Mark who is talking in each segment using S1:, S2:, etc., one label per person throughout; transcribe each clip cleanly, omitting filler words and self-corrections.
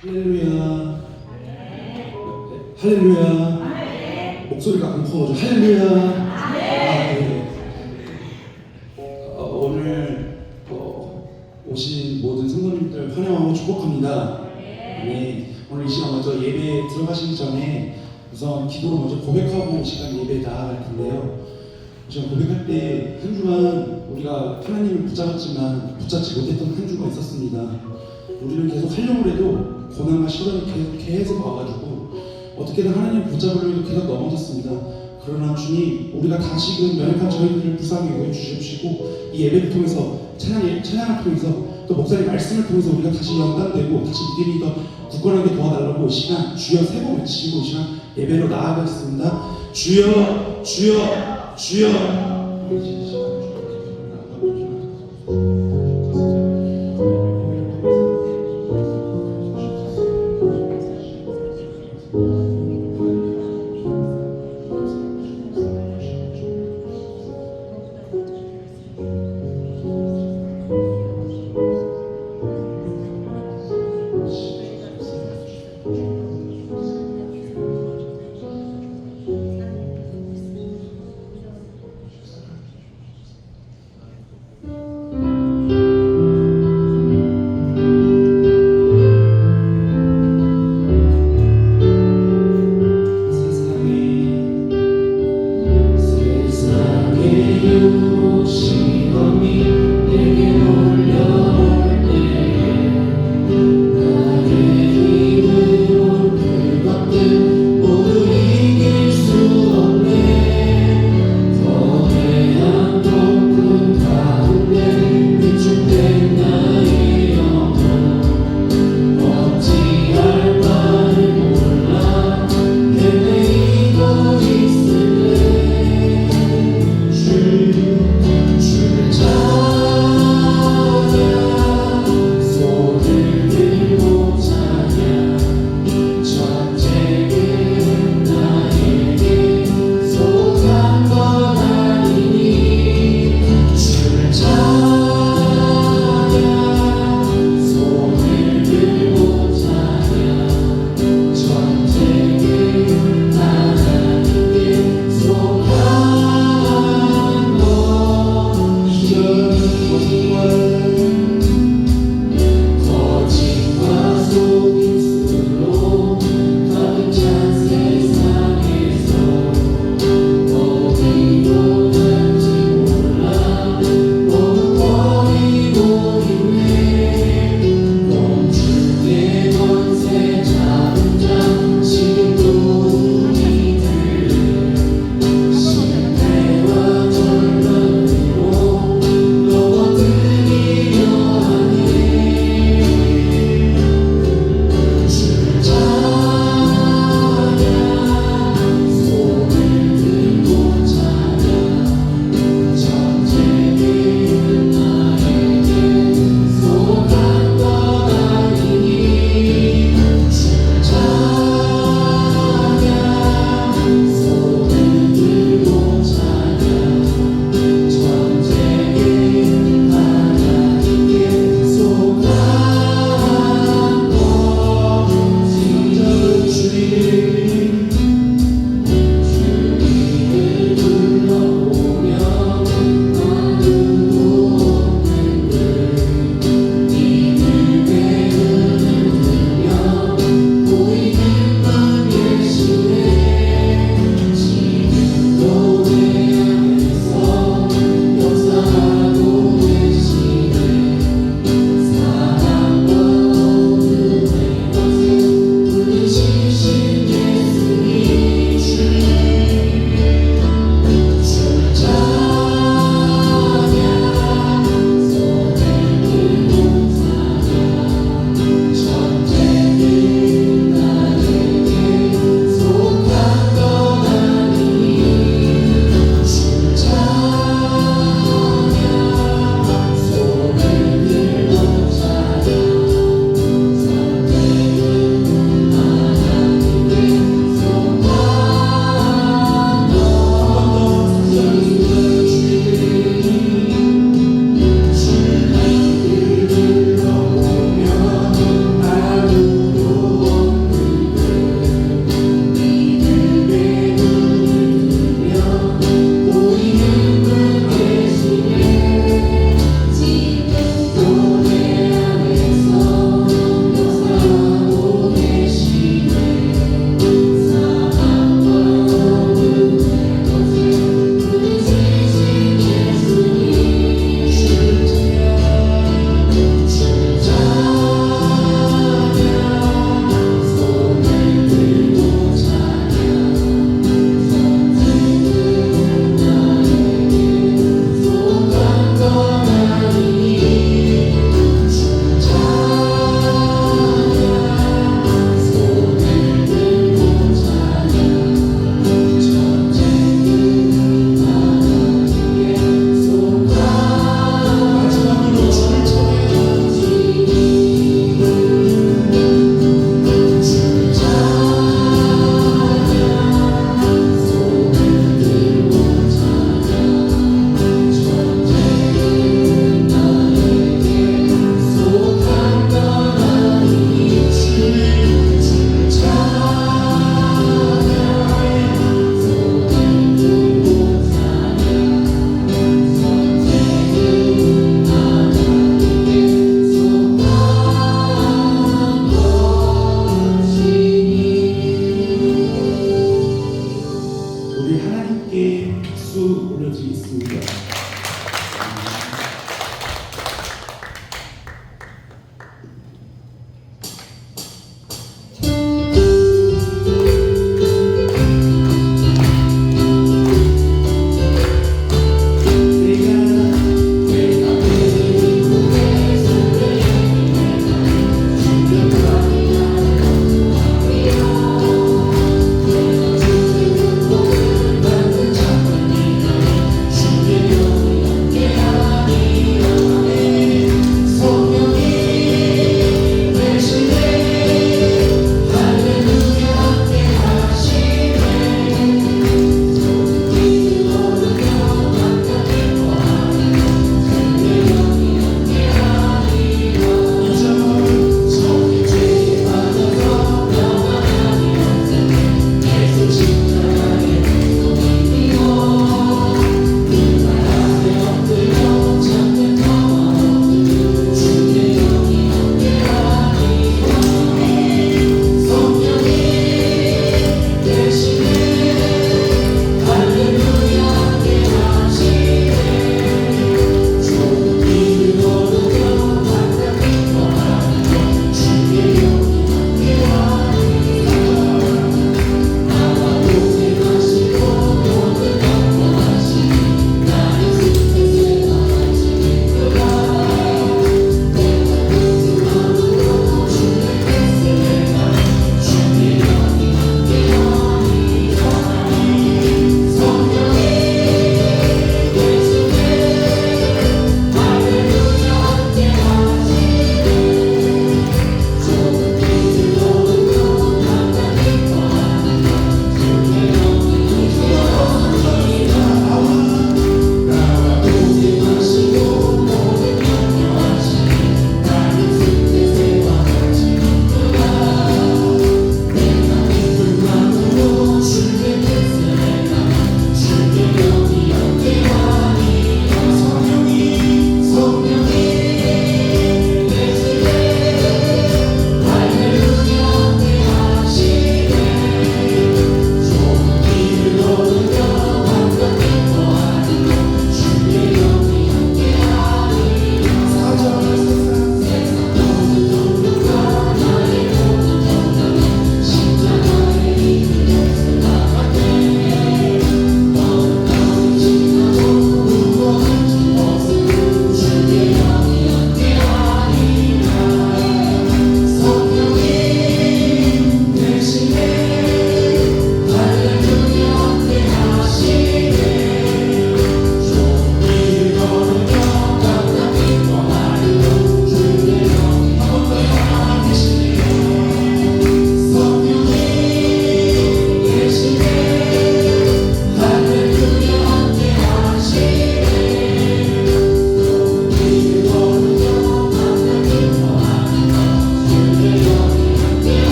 S1: 할렐루야. 할렐루야. 목소리가 안 커가지고 할렐루야. 네. 오늘 오신 모든 성도님들 환영하고 축복합니다. 네. 오늘 이 시간 먼저 예배에 들어가시기 전에 우선 기도로 먼저 고백하고 시간 예배에 나아갈 텐데요. 우선 고백할 때 한 주간 우리가 하나님을 붙잡았지만 붙잡지 못했던 한 주가 있었습니다. 우리는 계속 하려고 해도 고난과 시련이 계속 와가지고 어떻게든 하나님을 붙잡으려고 해도 계속 넘어졌습니다. 그러나 주님, 우리가 다시금 연약한 저희들을 불쌍히 여겨주시고 이 예배를 통해서 찬양을 통해서 또 목사님 말씀을 통해서 우리가 다시 연단되고 다시 믿음이 더 굳건하게 도와달라고 이 시간 주여 세 번 외치시고 이 시간 예배로 나아가겠습니다. 주여 주여 주여.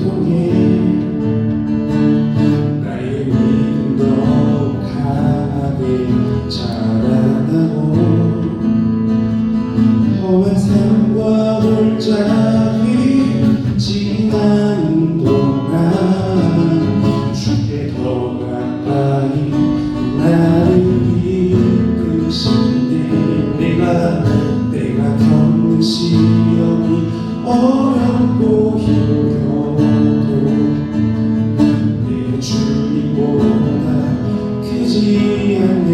S1: 통해 나의 믿음도 강하게 자라나고 험한 삶과 골짜기 지나는 동안 주께 더 가까이 나를 이끄시네. 내가 겪는 시험이 어렵고 힘겨워도 내 주님보다 크지 않네.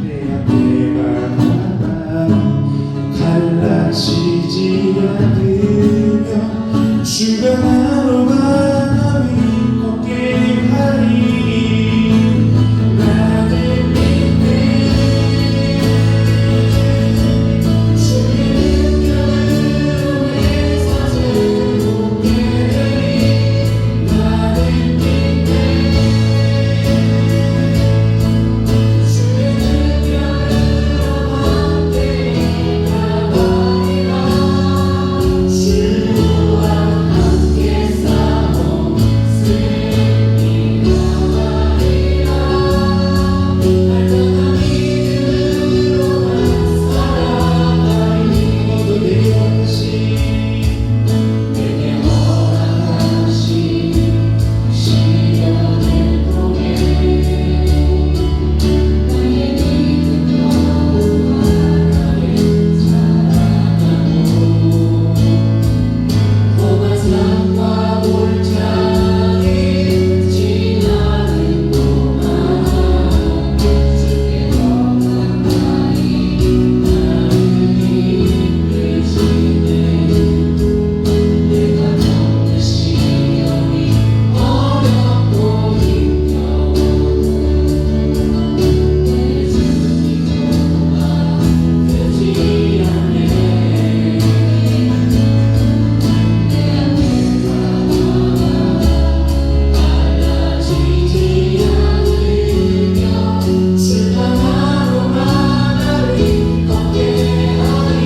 S1: 내 앞에가 갈라지지 않으며 주가 나로 바람이 걷게 하리. 나를 믿네. 주의 능력으로 내 삶을 보게 되리. 나를 믿네. 주의 능력으로 함께 나가리라. 주와 함께 싸워 승리하리라. 날마다 믿음으로만 살아가리. 모두 내게 허락하신 시련을 통해 나의 믿음도 강하게 자라나고 험한 삶과 골짜기 지나는 동안 주께 더 가까이 나를 이끄시네. 내가 겪는 시험이 어렵고 힘겨워도 내 주님보다 크지 않네. 갈라지지 않으며 주가 나로 바람이 걷게 하리.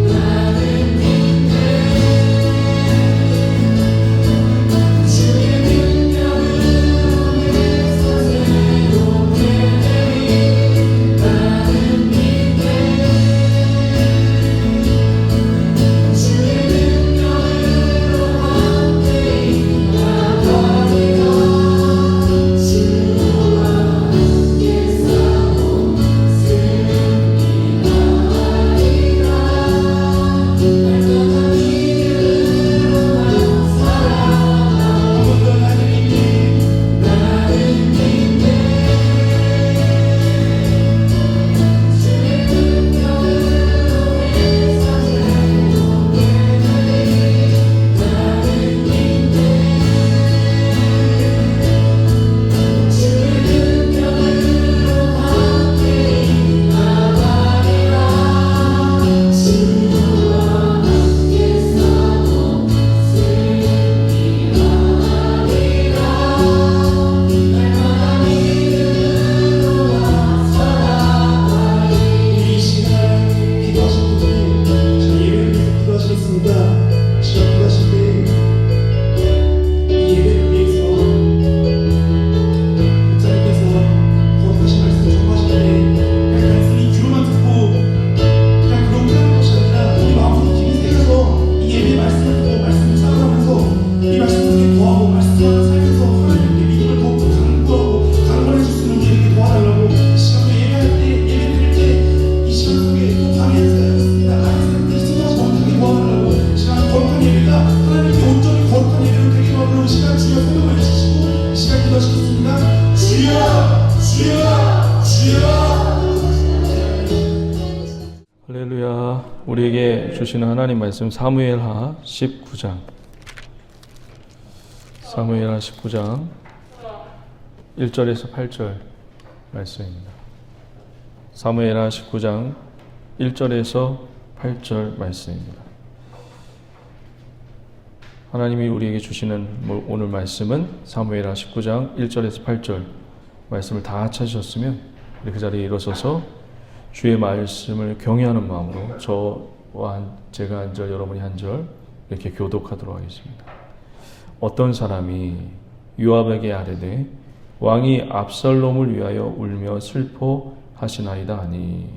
S1: 나를 믿네. 주의 능력으로 내 삶을 새롭게 되리. 나를 믿네. 주의 능력으로 함께 나가리라. 주와 함께 싸워 승리하리라. 날마다 믿음으로만 살아가리. 나를 믿네. 주의 능력으로 내 삶을 보게 되리. 나를 믿네. 주의 능력으로 함께 나가리라. 주와 함께 싸워 승리하리라. 날마다 믿음으로만 살아가리. 이 시간 기도하실 분들 자 예배를 위해서 기도하시겠습니다. 시간 기도하실 때 이 예배를 위해서 목사님께서 거룩하신 말씀을 전하실 때 그냥 단순히 귀로만 듣고 그냥 그런 끝나는 것이 아니라 우리 마음속에 깊이 새겨서 이 예배의 말씀을 듣고 말씀을 묵상하면서 이 말씀 속에 거하고 말씀을 살면서 하나님께 믿음을 더욱더 강구하고 강건해 줄 수 있는 우리에게 도와달라고 이 시간도 예배할 때 예배 드릴 때 이 시간 속에 또 방해하는 사람이 있습니다. 방해하는 사람들이 신경하지 못하게 도와달라고 이 시간 거룩한 예배가 하나님께 온전히 거룩한 예배로 되게 도와달라고 이 시간 주여 생명을 주시고 이 시간 기도하시겠습니다. 주여 주여 주여.
S2: 할렐루야. 우리에게 주시는 하나님 말씀 사무엘하 19장. 사무엘하 19장 1절에서 8절 말씀입니다. 사무엘하 19장 1절에서 8절 말씀입니다. 하나님이 우리에게 주시는 오늘 말씀은 사무엘하 19장 1절에서 8절 말씀을 다 찾으셨으면 우리 그 자리에 일어서서 주의 말씀을 경외하는 마음으로 저 제가 한 절, 여러분이 한 절 이렇게 교독하도록 하겠습니다. 어떤 사람이 요압에게 아뢰되 왕이 압살롬을 위하여 울며 슬퍼하시나이다 하니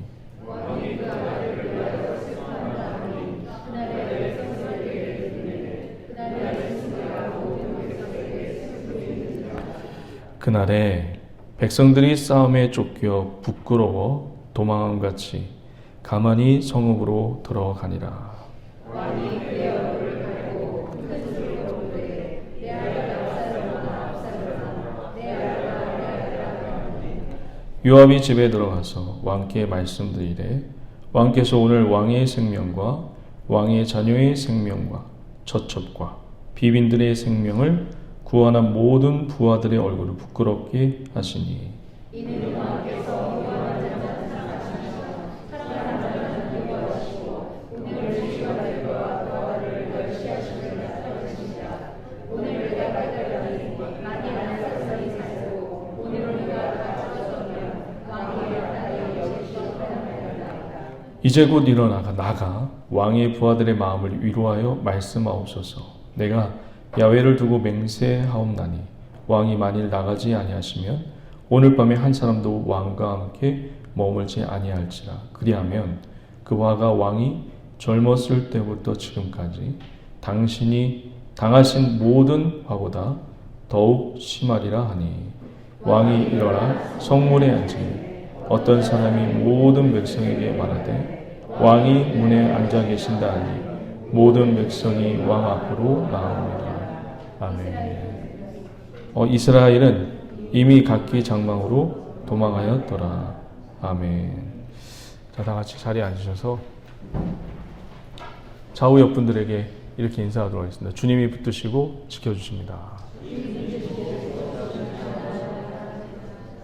S2: 그날에 백성들이 싸움에 쫓겨 부끄러워 도망함같이 가만히 성읍으로 들어가니라. 요압이 집에 들어가서 왕께 말씀드리되 왕께서 오늘 왕의 생명과 왕의 자녀의 생명과 처첩과 비빈들의 생명을 구원한 모든 부하들의 얼굴을 부끄럽게 하시니 이는 왕께서 구원한 자를 사랑하시고 사랑하는 자를 미워하시고 오늘 주가들과 부하들을 멸시하시는 나타내시니라. 오늘 내가 발견하니 많이 안 사람이 살고 오늘 우리가 다 찾았으면 왕의 나라에 여기시옵나이다. 이제 곧 일어나가 나가 왕의 부하들의 마음을 위로하여 말씀하옵소서. 내가 야훼를 두고 맹세하옵나니 왕이 만일 나가지 아니하시면 오늘 밤에 한 사람도 왕과 함께 머물지 아니할지라. 그리하면 그 화가 왕이 젊었을 때부터 지금까지 당신이 당하신 모든 화보다 더욱 심하리라 하니 왕이 일어나 성문에 앉으니 어떤 사람이 모든 백성에게 말하되 왕이 문에 앉아 계신다 하니 모든 백성이 왕 앞으로 나옵니다. 아멘. 이스라엘은 이미 각기 장막으로 도망하였더라. 아멘. 자, 다 같이 자리에 앉으셔서 좌우 옆분들에게 이렇게 인사하도록 하겠습니다. 주님이 붙드시고 지켜주십니다.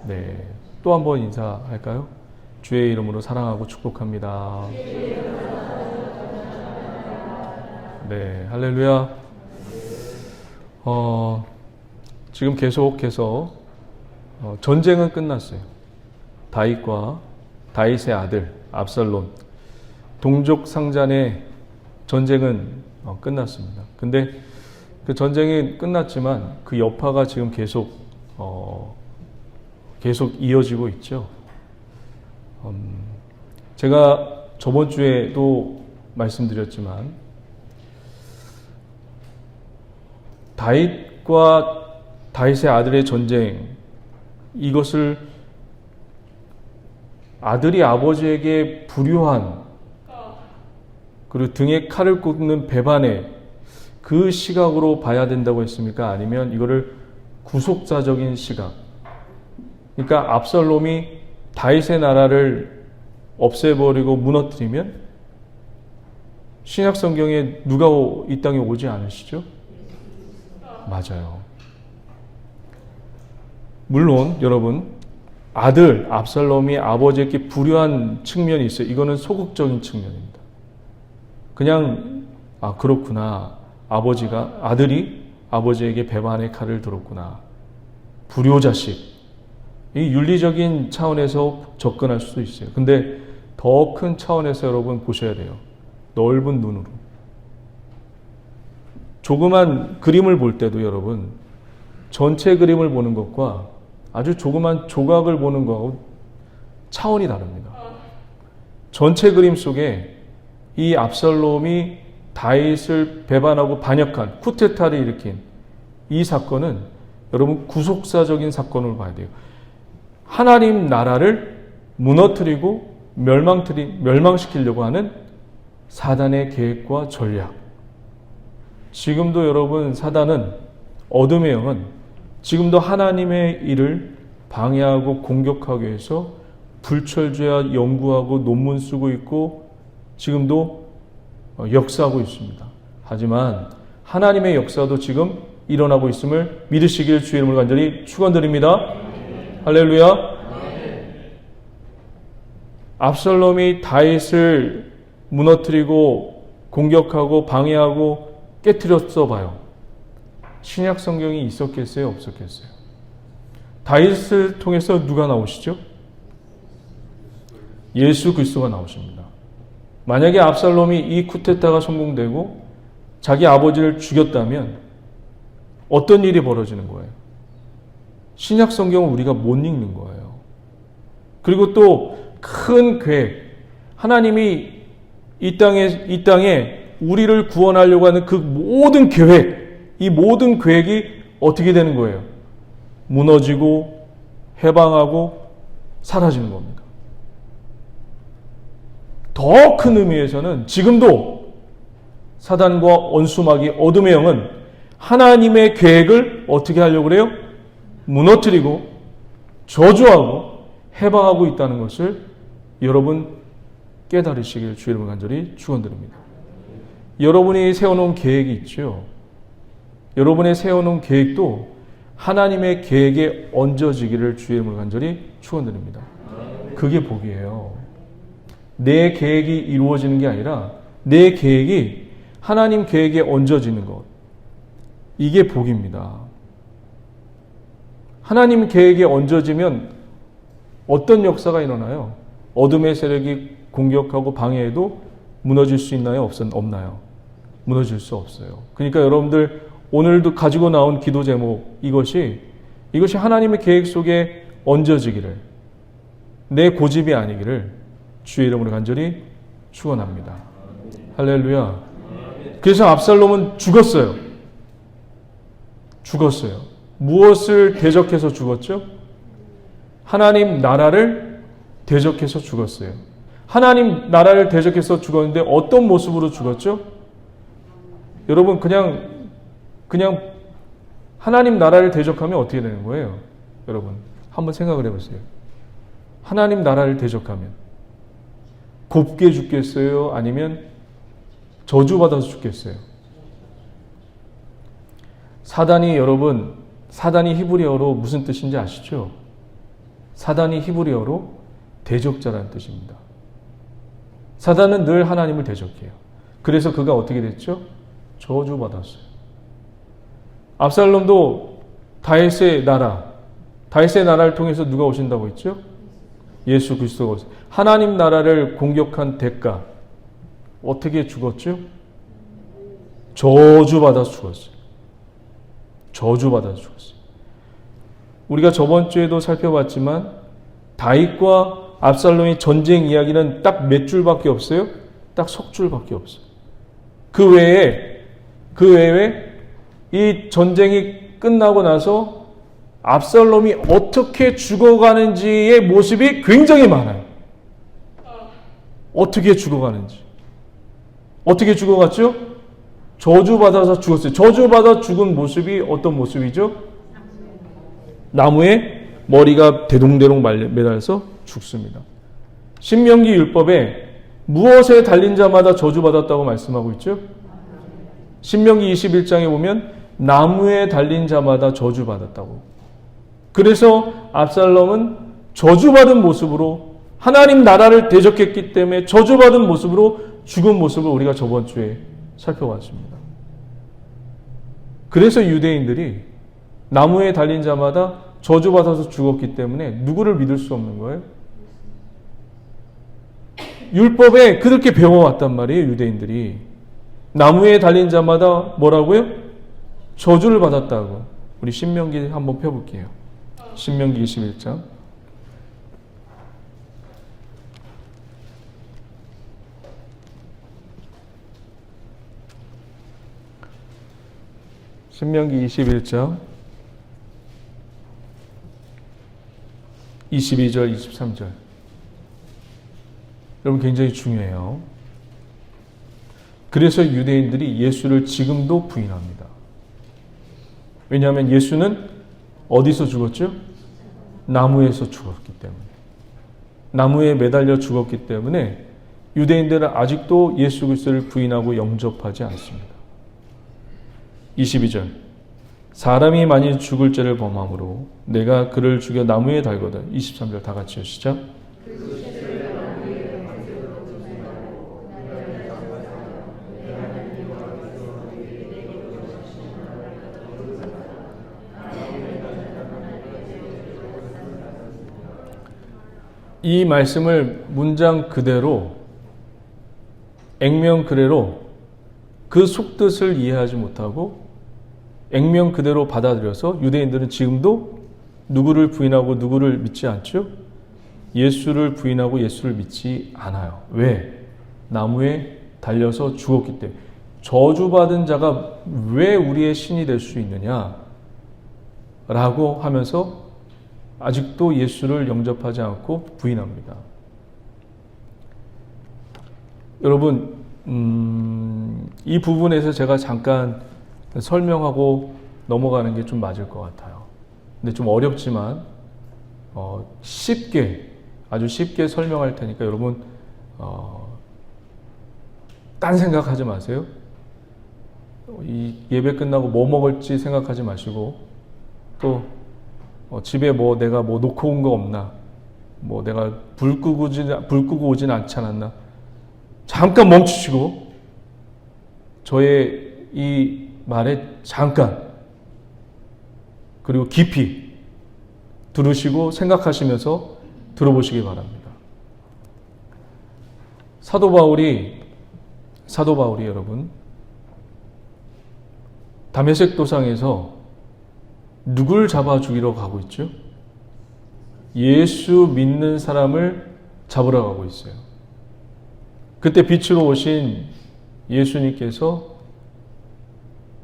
S2: 네, 또 한 번 인사할까요? 주의 이름으로 사랑하고 축복합니다. 네, 할렐루야. 지금 계속해서 전쟁은 끝났어요. 다윗과 다윗의 아들 압살롬 동족 상잔의 전쟁은 끝났습니다. 근데 그 전쟁이 끝났지만 그 여파가 지금 계속 이어지고 있죠. 제가 저번 주에도 말씀드렸지만 다윗과 다윗의 아들의 전쟁, 이것을 아들이 아버지에게 불효한 그리고 등에 칼을 꽂는 배반의 그 시각으로 봐야 된다고 했습니까? 아니면 이거를 구속사적인 시각, 그러니까 압살롬이 다윗의 나라를 없애버리고 무너뜨리면 신약 성경에 누가 이 땅에 오지 않으시죠? 맞아요. 물론 여러분 아들 압살롬이 아버지에게 불효한 측면이 있어요. 이거는 소극적인 측면입니다. 그냥 그렇구나. 아들이 아버지에게 배반의 칼을 들었구나. 불효자식. 이 윤리적인 차원에서 접근할 수도 있어요. 근데 더 큰 차원에서 여러분 보셔야 돼요. 넓은 눈으로. 조그만 그림을 볼 때도 여러분 전체 그림을 보는 것과 아주 조그만 조각을 보는 것하고 차원이 다릅니다. 전체 그림 속에 이 압살롬이 다윗을 배반하고 반역한 쿠데타를 일으킨 이 사건은 여러분 구속사적인 사건으로 봐야 돼요. 하나님 나라를 무너뜨리고 멸망시키려고 하는 사단의 계획과 전략. 지금도 여러분 사단은 어둠의 영은 지금도 하나님의 일을 방해하고 공격하기 위해서 불철주야 연구하고 논문 쓰고 있고 지금도 역사하고 있습니다. 하지만 하나님의 역사도 지금 일어나고 있음을 믿으시길 주의 이름으로 간절히 축원드립니다. 할렐루야. 압살롬이 다윗을 무너뜨리고 공격하고 방해하고 깨트렸어 봐요. 신약 성경이 있었겠어요? 없었겠어요? 다윗을 통해서 누가 나오시죠? 예수 그리스도가 나오십니다. 만약에 압살롬이 이 쿠데타가 성공되고 자기 아버지를 죽였다면 어떤 일이 벌어지는 거예요? 신약 성경은 우리가 못 읽는 거예요. 그리고 또 큰 계획, 하나님이 이 땅에 우리를 구원하려고 하는 그 모든 계획, 이 모든 계획이 어떻게 되는 거예요? 무너지고 해방하고 사라지는 겁니다. 더 큰 의미에서는 지금도 사단과 원수마귀 어둠의 영은 하나님의 계획을 어떻게 하려고 그래요? 무너뜨리고 저주하고 해방하고 있다는 것을 여러분 깨달으시길 주의 이름으로 간절히 축원드립니다. 여러분이 세워놓은 계획이 있죠. 여러분의 세워놓은 계획도 하나님의 계획에 얹어지기를 주의 이름으로 간절히 축원드립니다. 그게 복이에요. 내 계획이 이루어지는 게 아니라 내 계획이 하나님 계획에 얹어지는 것. 이게 복입니다. 하나님 계획에 얹어지면 어떤 역사가 일어나요? 어둠의 세력이 공격하고 방해해도 무너질 수 있나요? 없나요? 무너질 수 없어요. 그러니까 여러분들 오늘도 가지고 나온 기도 제목 이것이 하나님의 계획 속에 얹어지기를, 내 고집이 아니기를 주의 이름으로 간절히 축원합니다. 할렐루야. 그래서 압살롬은 죽었어요. 무엇을 대적해서 죽었죠? 하나님 나라를 대적해서 죽었어요. 하나님 나라를 대적해서 죽었는데 어떤 모습으로 죽었죠? 여러분 그냥 하나님 나라를 대적하면 어떻게 되는 거예요? 여러분 한번 생각을 해보세요. 하나님 나라를 대적하면 곱게 죽겠어요? 아니면 저주받아서 죽겠어요? 사단이 히브리어로 무슨 뜻인지 아시죠? 사단이 히브리어로 대적자라는 뜻입니다. 사단은 늘 하나님을 대적해요. 그래서 그가 어떻게 됐죠? 저주받았어요. 압살롬도 다윗의 나라를 통해서 누가 오신다고 했죠? 예수 그리스도가 오세요. 하나님 나라를 공격한 대가 어떻게 죽었죠? 저주받아서 죽었어요. 우리가 저번 주에도 살펴봤지만 다윗과 압살롬의 전쟁 이야기는 딱 몇 줄밖에 없어요? 딱 석 줄밖에 없어요. 그 외에 이 전쟁이 끝나고 나서 압살롬이 어떻게 죽어가는지의 모습이 굉장히 많아요. 어떻게 죽어가는지. 어떻게 죽어갔죠? 저주받아서 죽었어요. 저주받아 죽은 모습이 어떤 모습이죠? 나무에 머리가 대동대동 매달려서 죽습니다. 신명기 율법에 무엇에 달린 자마다 저주받았다고 말씀하고 있죠? 신명기 21장에 보면 나무에 달린 자마다 저주받았다고. 그래서 압살롬은 저주받은 모습으로 하나님 나라를 대적했기 때문에 저주받은 모습으로 죽은 모습을 우리가 저번 주에 살펴봤습니다. 그래서 유대인들이 나무에 달린 자마다 저주받아서 죽었기 때문에 누구를 믿을 수 없는 거예요? 율법에 그렇게 배워왔단 말이에요. 유대인들이. 나무에 달린 자마다 뭐라고요? 저주를 받았다고. 우리 신명기 한번 펴볼게요. 신명기 21장. 신명기 21장 22절 23절. 여러분 굉장히 중요해요. 그래서 유대인들이 예수를 지금도 부인합니다. 왜냐하면 예수는 어디서 죽었죠? 나무에서 죽었기 때문에. 나무에 매달려 죽었기 때문에 유대인들은 아직도 예수 그리스도를 부인하고 영접하지 않습니다. 22절. 사람이 만일 죽을 죄를 범함으로 내가 그를 죽여 나무에 달거든. 23절 다 같이 시작. 이 말씀을 문장 그대로 액면 그대로 그 속뜻을 이해하지 못하고 액면 그대로 받아들여서 유대인들은 지금도 누구를 부인하고 누구를 믿지 않죠? 예수를 부인하고 예수를 믿지 않아요. 왜? 나무에 달려서 죽었기 때문에. 저주받은 자가 왜 우리의 신이 될 수 있느냐? 라고 하면서 아직도 예수를 영접하지 않고 부인합니다. 여러분, 이 부분에서 제가 잠깐 설명하고 넘어가는 게 좀 맞을 것 같아요. 근데 좀 어렵지만 아주 쉽게 설명할 테니까 여러분 딴 생각하지 마세요. 이 예배 끝나고 뭐 먹을지 생각하지 마시고 또 집에 내가 놓고 온 거 없나, 내가 불 끄고 오진 않지 않았나, 잠깐 멈추시고 저의 이 말에 잠깐 그리고 깊이 들으시고 생각하시면서 들어보시기 바랍니다. 사도 바울이 여러분 다메섹 도상에서 누굴 잡아 죽이러 가고 있죠? 예수 믿는 사람을 잡으러 가고 있어요. 그때 빛으로 오신 예수님께서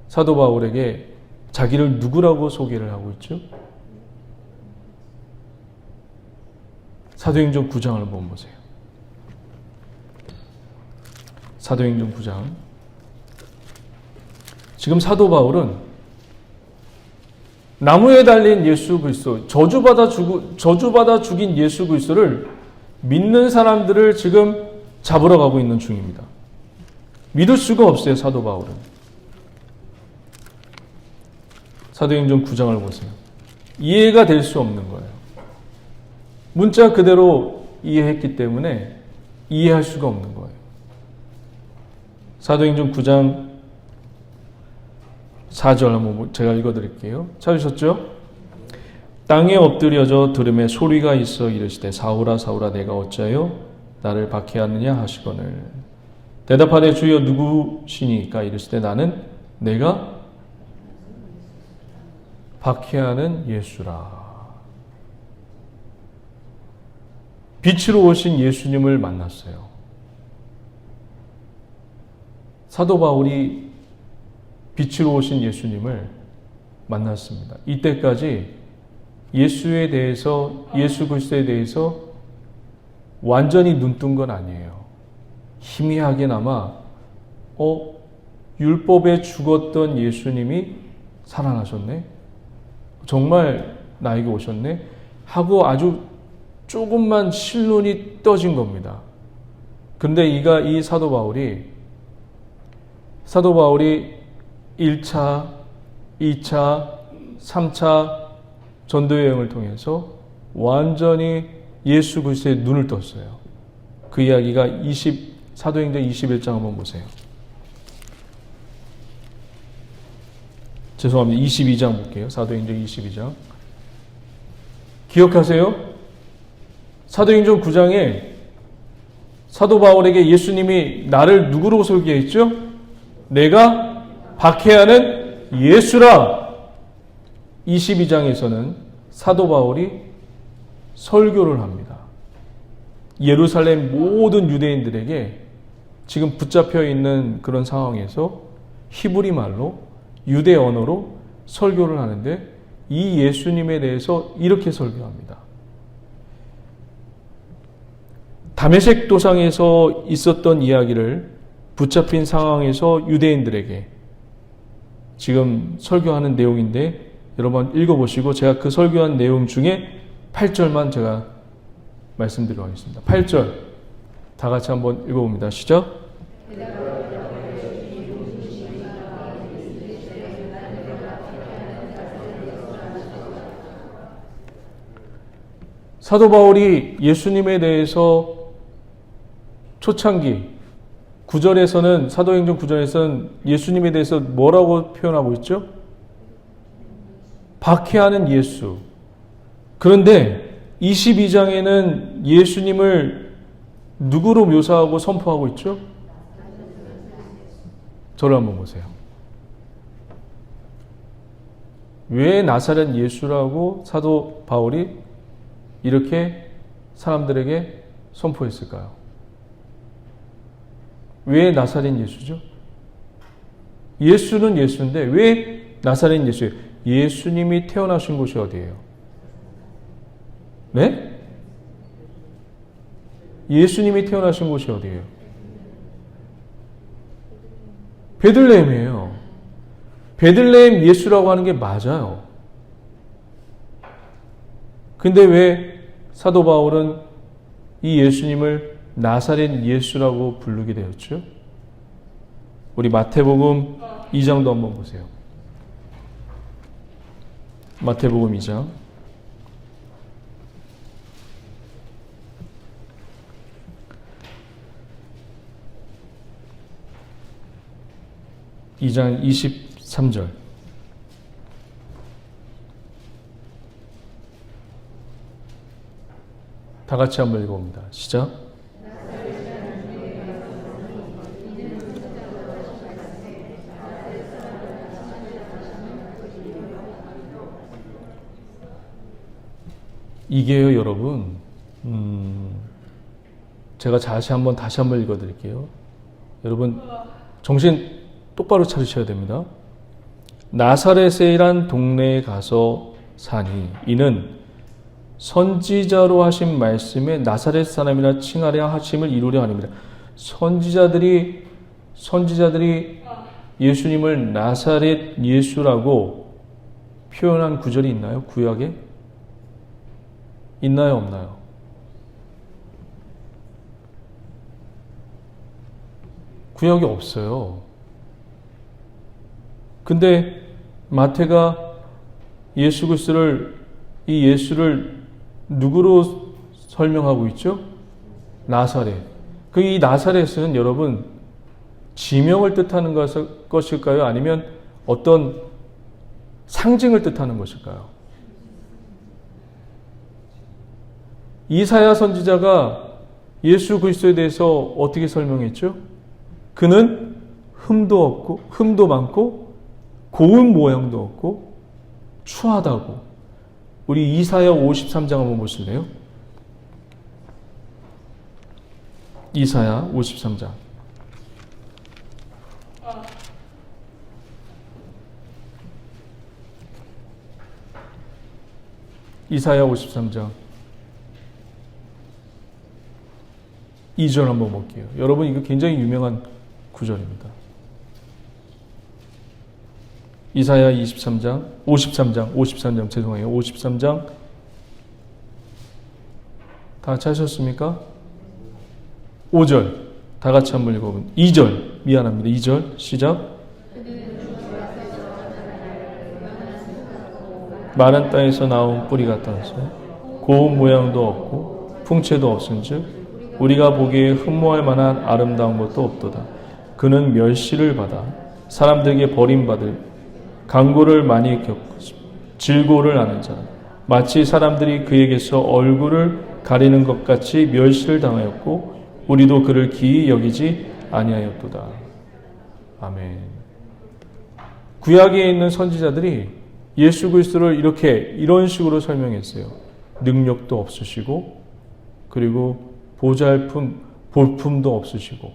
S2: 사도 바울에게 자기를 누구라고 소개를 하고 있죠? 사도행전 9장을 한번 보세요. 사도행전 9장. 지금 사도 바울은 나무에 달린 예수 그리스도, 저주받아 죽인 예수 그리스도를 믿는 사람들을 지금 잡으러 가고 있는 중입니다. 믿을 수가 없어요, 사도 바울은. 사도행전 9장을 보세요. 이해가 될 수 없는 거예요. 문자 그대로 이해했기 때문에 이해할 수가 없는 거예요. 사도행전 9장 4절 한번 제가 읽어드릴게요. 찾으셨죠? 땅에 엎드려져 들음에 소리가 있어 이르시되 사울아 사울아 내가 어찌하여 나를 박해하느냐 하시거늘 대답하되 주여 누구시니까 이르시되 나는 내가 박해하는 예수라. 빛으로 오신 예수님을 만났어요. 사도 바울이 빛으로 오신 예수님을 만났습니다. 이때까지 예수 그리스도에 대해서 완전히 눈뜬 건 아니에요. 희미하게나마 율법에 죽었던 예수님이 살아나셨네? 정말 나에게 오셨네? 하고 아주 조금만 실눈이 떠진 겁니다. 근데 이 사도 바울이 1차, 2차, 3차 전도 여행을 통해서 완전히 예수 그리스도의 눈을 떴어요. 그 이야기가 사도행전 21장 한번 보세요. 죄송합니다. 22장 볼게요. 사도행전 22장. 기억하세요? 사도행전 9장에 사도 바울에게 예수님이 나를 누구로 소개했죠? 내가 박해하는 예수라. 22장에서는 사도 바울이 설교를 합니다. 예루살렘 모든 유대인들에게 지금 붙잡혀 있는 그런 상황에서 히브리 말로 유대 언어로 설교를 하는데 이 예수님에 대해서 이렇게 설교합니다. 다메섹 도상에서 있었던 이야기를 붙잡힌 상황에서 유대인들에게 지금 설교하는 내용인데 여러분 읽어보시고 제가 그 설교한 내용 중에 8절만 제가 말씀드리도록 하겠습니다. 8절 다 같이 한번 읽어봅니다. 시작. 사도 바울이 예수님에 대해서 초창기 9절에서는 사도행전 9절에서는 예수님에 대해서 뭐라고 표현하고 있죠? 박해하는 예수. 그런데 22장에는 예수님을 누구로 묘사하고 선포하고 있죠? 저를 한번 보세요. 왜 나사렛 예수라고 사도 바울이 이렇게 사람들에게 선포했을까요? 왜 나사렛 예수죠? 예수는 예수인데 왜 나사렛 예수예요? 예수님이 태어나신 곳이 어디예요? 네? 예수님이 태어나신 곳이 어디예요? 베들레헴이에요. 베들레헴 예수라고 하는 게 맞아요. 근데 왜 사도 바울은 이 예수님을 나사렛 예수라고 부르게 되었죠? 우리 마태복음 2장도 한번 보세요. 마태복음 2장 2장 23절. 다 같이 한번 읽어봅니다. 시작. 이게요, 여러분. 제가 다시 한번 읽어드릴게요. 여러분, 정신 똑바로 차리셔야 됩니다. 나사렛이란 동네에 가서 사니 이는 선지자로 하신 말씀에 나사렛 사람이라 칭하려 하심을 이루려 함이라. 선지자들이 예수님을 나사렛 예수라고 표현한 구절이 있나요? 구약에? 있나요? 없나요? 구약이 없어요. 근데 마태가 예수 그리스도를, 이 예수를 누구로 설명하고 있죠? 나사렛. 이 나사렛은 여러분 지명을 뜻하는 것일까요? 아니면 어떤 상징을 뜻하는 것일까요? 이사야 선지자가 예수 그리스도에 대해서 어떻게 설명했죠? 그는 흠도 많고 고운 모양도 없고 추하다고. 우리 이사야 53장 한번 보실래요? 이사야 53장. 이사야 53장 2절 한번 볼게요. 여러분 이거 굉장히 유명한 구절입니다. 이사야 53장 죄송해요. 53장 다 찾으셨습니까? 5절 다 같이 한번 읽어보면 2절 미안합니다. 2절 시작. 마른 땅에서 나온 뿌리 같아서 고운 모양도 없고 풍채도 없은즉 우리가 보기에 흠모할 만한 아름다운 것도 없도다. 그는 멸시를 받아 사람들에게 버림받을 강고를 많이 겪고 질고를 하는 자 마치 사람들이 그에게서 얼굴을 가리는 것 같이 멸시를 당하였고 우리도 그를 기이 여기지 아니하였도다. 아멘. 구약에 있는 선지자들이 예수 그리스도를 이런 식으로 설명했어요. 능력도 없으시고 그리고 볼품도 없으시고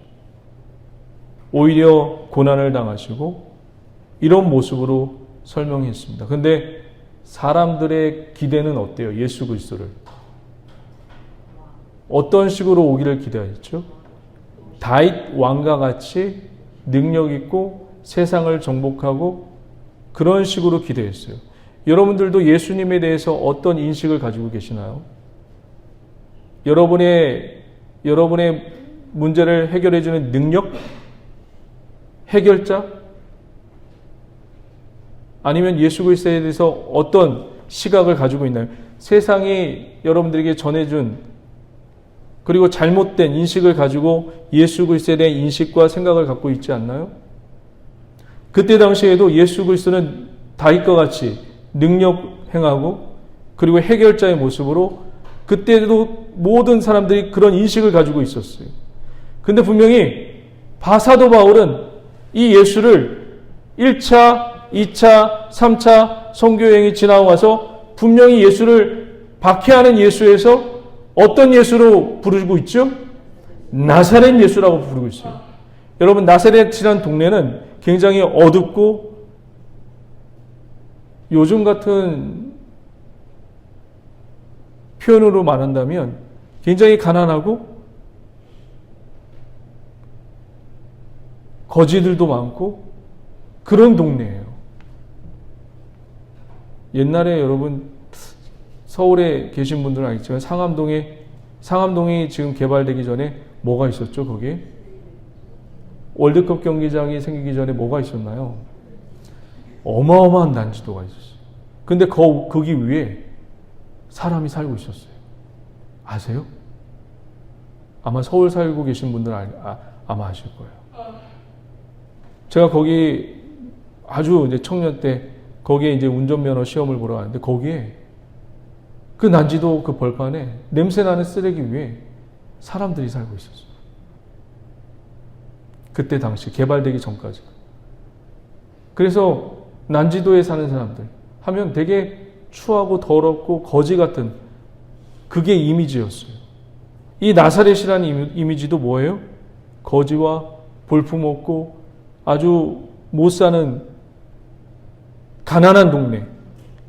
S2: 오히려 고난을 당하시고 이런 모습으로 설명했습니다. 그런데 사람들의 기대는 어때요? 예수 그리스도를 어떤 식으로 오기를 기대했죠? 다윗 왕과 같이 능력 있고 세상을 정복하고 그런 식으로 기대했어요. 여러분들도 예수님에 대해서 어떤 인식을 가지고 계시나요? 여러분의 문제를 해결해주는 능력? 해결자? 아니면 예수 그리스도에 대해서 어떤 시각을 가지고 있나요? 세상이 여러분들에게 전해준 그리고 잘못된 인식을 가지고 예수 그리스도에 대한 인식과 생각을 갖고 있지 않나요? 그때 당시에도 예수 그리스도는 다윗과 같이 능력 행하고 그리고 해결자의 모습으로 그때도 모든 사람들이 그런 인식을 가지고 있었어요. 근데 분명히 사도 바울은 이 예수를 1차, 2차, 3차 선교여행이 지나고 와서 분명히 예수를 박해하는 예수에서 어떤 예수로 부르고 있죠? 나사렛 예수라고 부르고 있어요. 여러분, 나사렛이라는 동네는 굉장히 어둡고 요즘 같은 표현으로 말한다면 굉장히 가난하고 거지들도 많고 그런 동네예요. 옛날에 여러분 서울에 계신 분들은 알겠지만 상암동이 지금 개발되기 전에 뭐가 있었죠? 거기에 월드컵 경기장이 생기기 전에 뭐가 있었나요? 어마어마한 난지도가 있었어요. 근데 거기 위에 사람이 살고 있었어요. 아세요? 아마 서울 살고 계신 분들은 아마 아실 거예요. 제가 거기 아주 이제 청년 때 거기에 이제 운전면허 시험을 보러 갔는데 거기에 그 난지도 그 벌판에 냄새나는 쓰레기 위에 사람들이 살고 있었어요. 그때 당시 개발되기 전까지. 그래서 난지도에 사는 사람들 하면 되게 추하고 더럽고 거지 같은 그게 이미지였어요. 이 나사렛이라는 이미지도 뭐예요? 거지와 볼품없고 아주 못 사는 가난한 동네,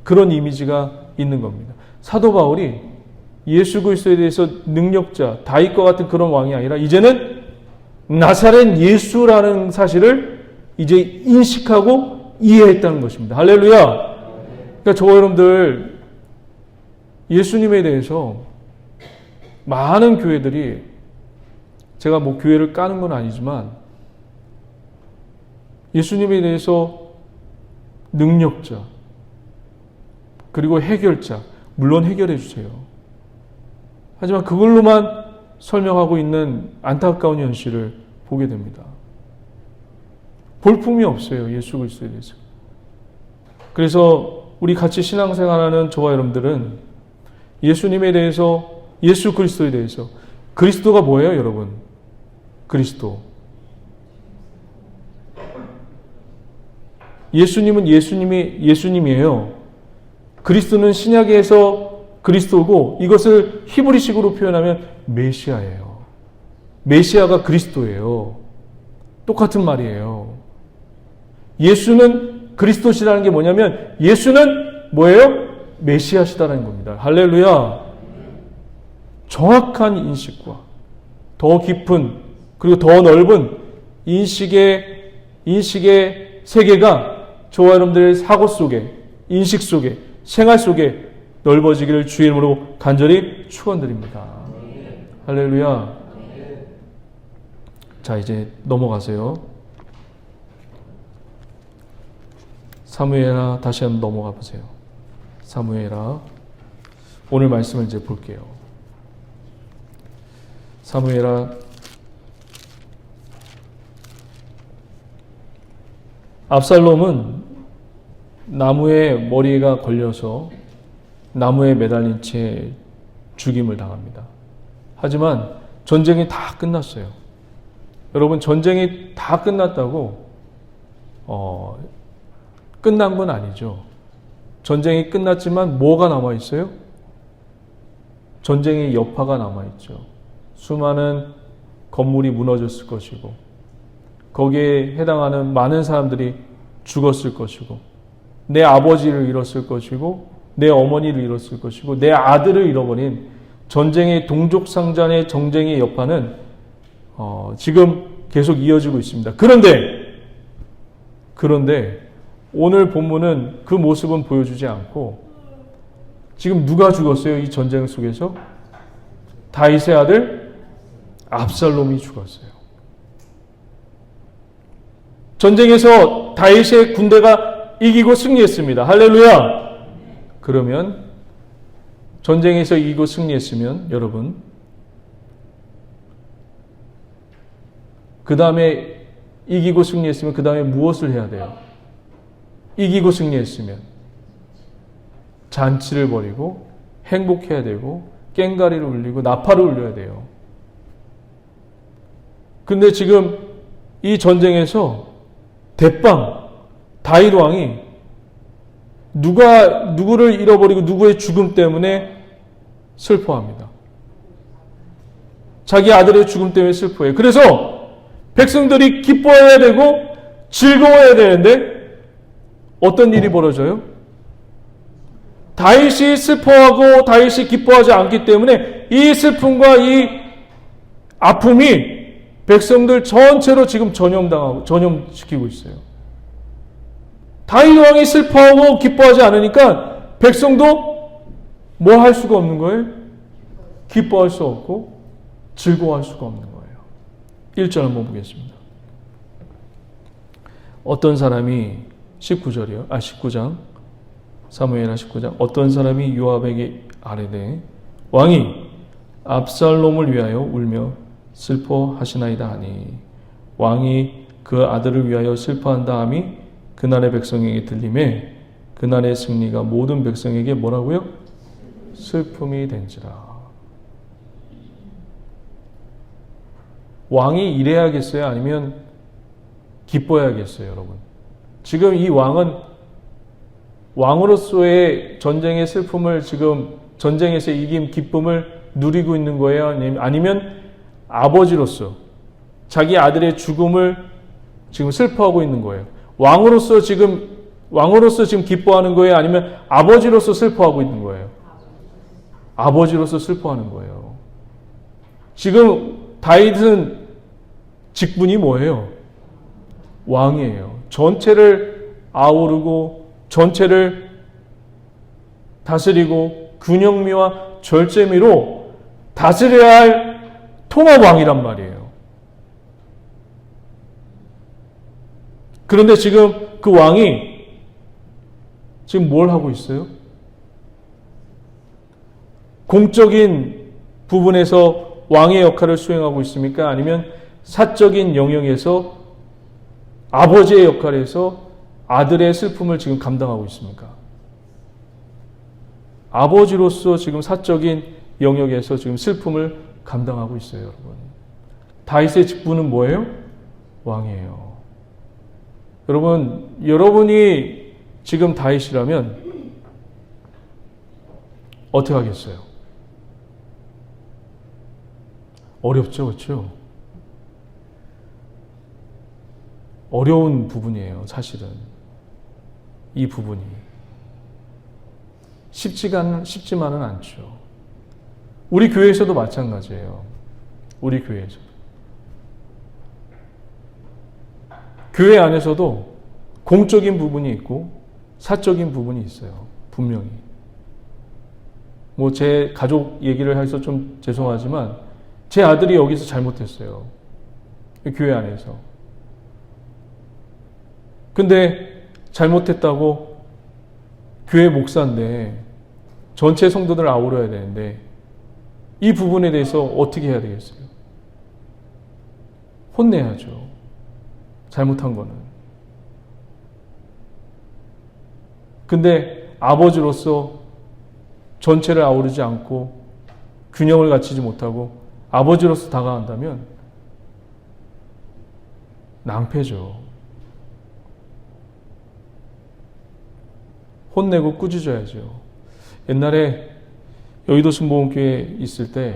S2: 그런 이미지가 있는 겁니다. 사도 바울이 예수 그리스도에 대해서 능력자, 다윗과 같은 그런 왕이 아니라 이제는 나사렛 예수라는 사실을 이제 인식하고 이해했다는 것입니다. 할렐루야! 그러니까 저와 여러분들 예수님에 대해서 많은 교회들이, 제가 뭐 교회를 까는 건 아니지만 예수님에 대해서 능력자, 그리고 해결자, 물론 해결해 주세요. 하지만 그걸로만 설명하고 있는 안타까운 현실을 보게 됩니다. 볼품이 없어요, 예수 그리스도에 대해서. 그래서 우리 같이 신앙생활하는 저와 여러분들은 예수님에 대해서, 예수 그리스도에 대해서, 그리스도가 뭐예요, 여러분? 그리스도. 예수님은 예수님이에요. 그리스도는 신약에서 그리스도고, 이것을 히브리식으로 표현하면 메시아예요. 메시아가 그리스도예요. 똑같은 말이에요. 예수는 그리스도시라는 게 뭐냐면 예수는 뭐예요? 메시아시다라는 겁니다. 할렐루야. 정확한 인식과 더 깊은 그리고 더 넓은 인식의 세계가 저와 여러분들의 사고 속에, 인식 속에, 생활 속에 넓어지기를 주의 이름으로 간절히 축원드립니다. 할렐루야. 자, 이제 넘어가세요. 사무엘하 다시 한번 넘어가 보세요. 사무엘하 오늘 말씀을 이제 볼게요. 사무엘하 압살롬은 나무에 머리가 걸려서 나무에 매달린 채 죽임을 당합니다. 하지만 전쟁이 다 끝났어요. 여러분, 전쟁이 다 끝났다고 끝난 건 아니죠. 전쟁이 끝났지만 뭐가 남아있어요? 전쟁의 여파가 남아있죠. 수많은 건물이 무너졌을 것이고 거기에 해당하는 많은 사람들이 죽었을 것이고 내 아버지를 잃었을 것이고 내 어머니를 잃었을 것이고 내 아들을 잃어버린 전쟁의 동족상잔의 전쟁의 여파는 지금 계속 이어지고 있습니다. 그런데 오늘 본문은 그 모습은 보여주지 않고 지금 누가 죽었어요? 이 전쟁 속에서? 다윗의 아들 압살롬이 죽었어요. 전쟁에서 다윗의 군대가 이기고 승리했습니다. 할렐루야! 그러면 전쟁에서 이기고 승리했으면 여러분 그 다음에 이기고 승리했으면 그 다음에 무엇을 해야 돼요? 이기고 승리했으면 잔치를 벌이고 행복해야 되고 꽹가리를 울리고 나팔을 울려야 돼요. 근데 지금 이 전쟁에서 대빵 다윗 왕이 누구를 잃어버리고 누구의 죽음 때문에 슬퍼합니다. 자기 아들의 죽음 때문에 슬퍼해요. 그래서 백성들이 기뻐해야 되고 즐거워해야 되는데 어떤 일이 벌어져요? 다윗이 슬퍼하고 다윗이 기뻐하지 않기 때문에 이 슬픔과 이 아픔이 백성들 전체로 지금 전염시키고 있어요. 다윗 왕이 슬퍼하고 기뻐하지 않으니까 백성도 뭐 할 수가 없는 거예요? 기뻐할 수 없고 즐거워할 수가 없는 거예요. 1절 한번 보겠습니다. 어떤 사람이 19장 사무엘하 19장 어떤 사람이 요압에게 아뢰되 왕이 압살롬을 위하여 울며 슬퍼하시나이다 하니 왕이 그 아들을 위하여 슬퍼한다 함이 그날의 백성에게 들림에 그날의 승리가 모든 백성에게 뭐라고요? 슬픔이 된지라. 왕이 이래야겠어요? 아니면 기뻐야겠어요, 여러분? 지금 이 왕은 왕으로서의 전쟁의 슬픔을 지금 전쟁에서 이긴 기쁨을 누리고 있는 거예요? 아니면 아버지로서 자기 아들의 죽음을 지금 슬퍼하고 있는 거예요? 왕으로서 지금 기뻐하는 거예요? 아니면 아버지로서 슬퍼하고 있는 거예요? 아버지로서 슬퍼하는 거예요. 지금 다윗은 직분이 뭐예요? 왕이에요. 전체를 아우르고 전체를 다스리고 균형미와 절제미로 다스려야 할 통합왕이란 말이에요. 그런데 지금 그 왕이 지금 뭘 하고 있어요? 공적인 부분에서 왕의 역할을 수행하고 있습니까? 아니면 사적인 영역에서 아버지의 역할에서 아들의 슬픔을 지금 감당하고 있습니까? 아버지로서 지금 사적인 영역에서 지금 슬픔을 감당하고 있어요, 여러분. 다윗의 직분은 뭐예요? 왕이에요. 여러분이 지금 다윗이라면 어떻게 하겠어요? 어렵죠, 그렇죠? 어려운 부분이에요, 사실은. 이 부분이. 쉽지만은 않죠. 우리 교회에서도 마찬가지예요. 우리 교회에서도. 교회 안에서도 공적인 부분이 있고 사적인 부분이 있어요. 분명히. 제 가족 얘기를 해서 좀 죄송하지만 제 아들이 여기서 잘못했어요. 교회 안에서. 근데 잘못했다고 교회 목사인데 전체 성도들을 아우러야 되는데 이 부분에 대해서 어떻게 해야 되겠어요? 혼내야죠. 잘못한 거는. 근데 아버지로서 전체를 아우르지 않고 균형을 갖추지 못하고 아버지로서 다가간다면 낭패죠. 혼내고 꾸짖어야죠. 옛날에 여의도 순복음교회 있을 때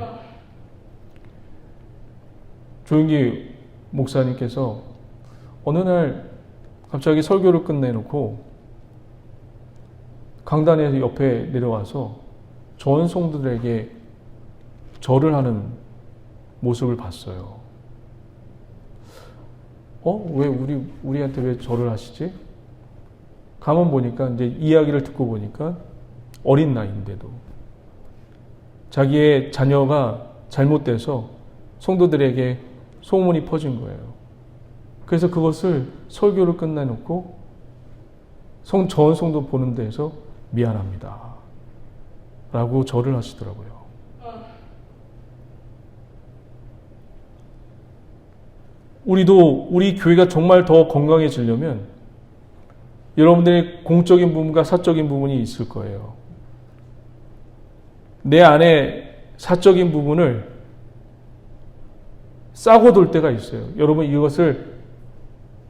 S2: 조용기 목사님께서 어느 날 갑자기 설교를 끝내놓고 강단에서 옆에 내려와서 전 성도들에게 절을 하는 모습을 봤어요. 왜 우리한테 왜 절을 하시지? 가만 보니까 이제 이야기를 듣고 보니까 어린 나이인데도 자기의 자녀가 잘못돼서 성도들에게 소문이 퍼진 거예요. 그래서 그것을 설교를 끝내놓고 전 성도 보는 데에서 미안합니다 라고 절을 하시더라고요. 우리 교회가 정말 더 건강해지려면 여러분들의 공적인 부분과 사적인 부분이 있을 거예요. 내 안에 사적인 부분을 싸고 돌 때가 있어요. 여러분 이것을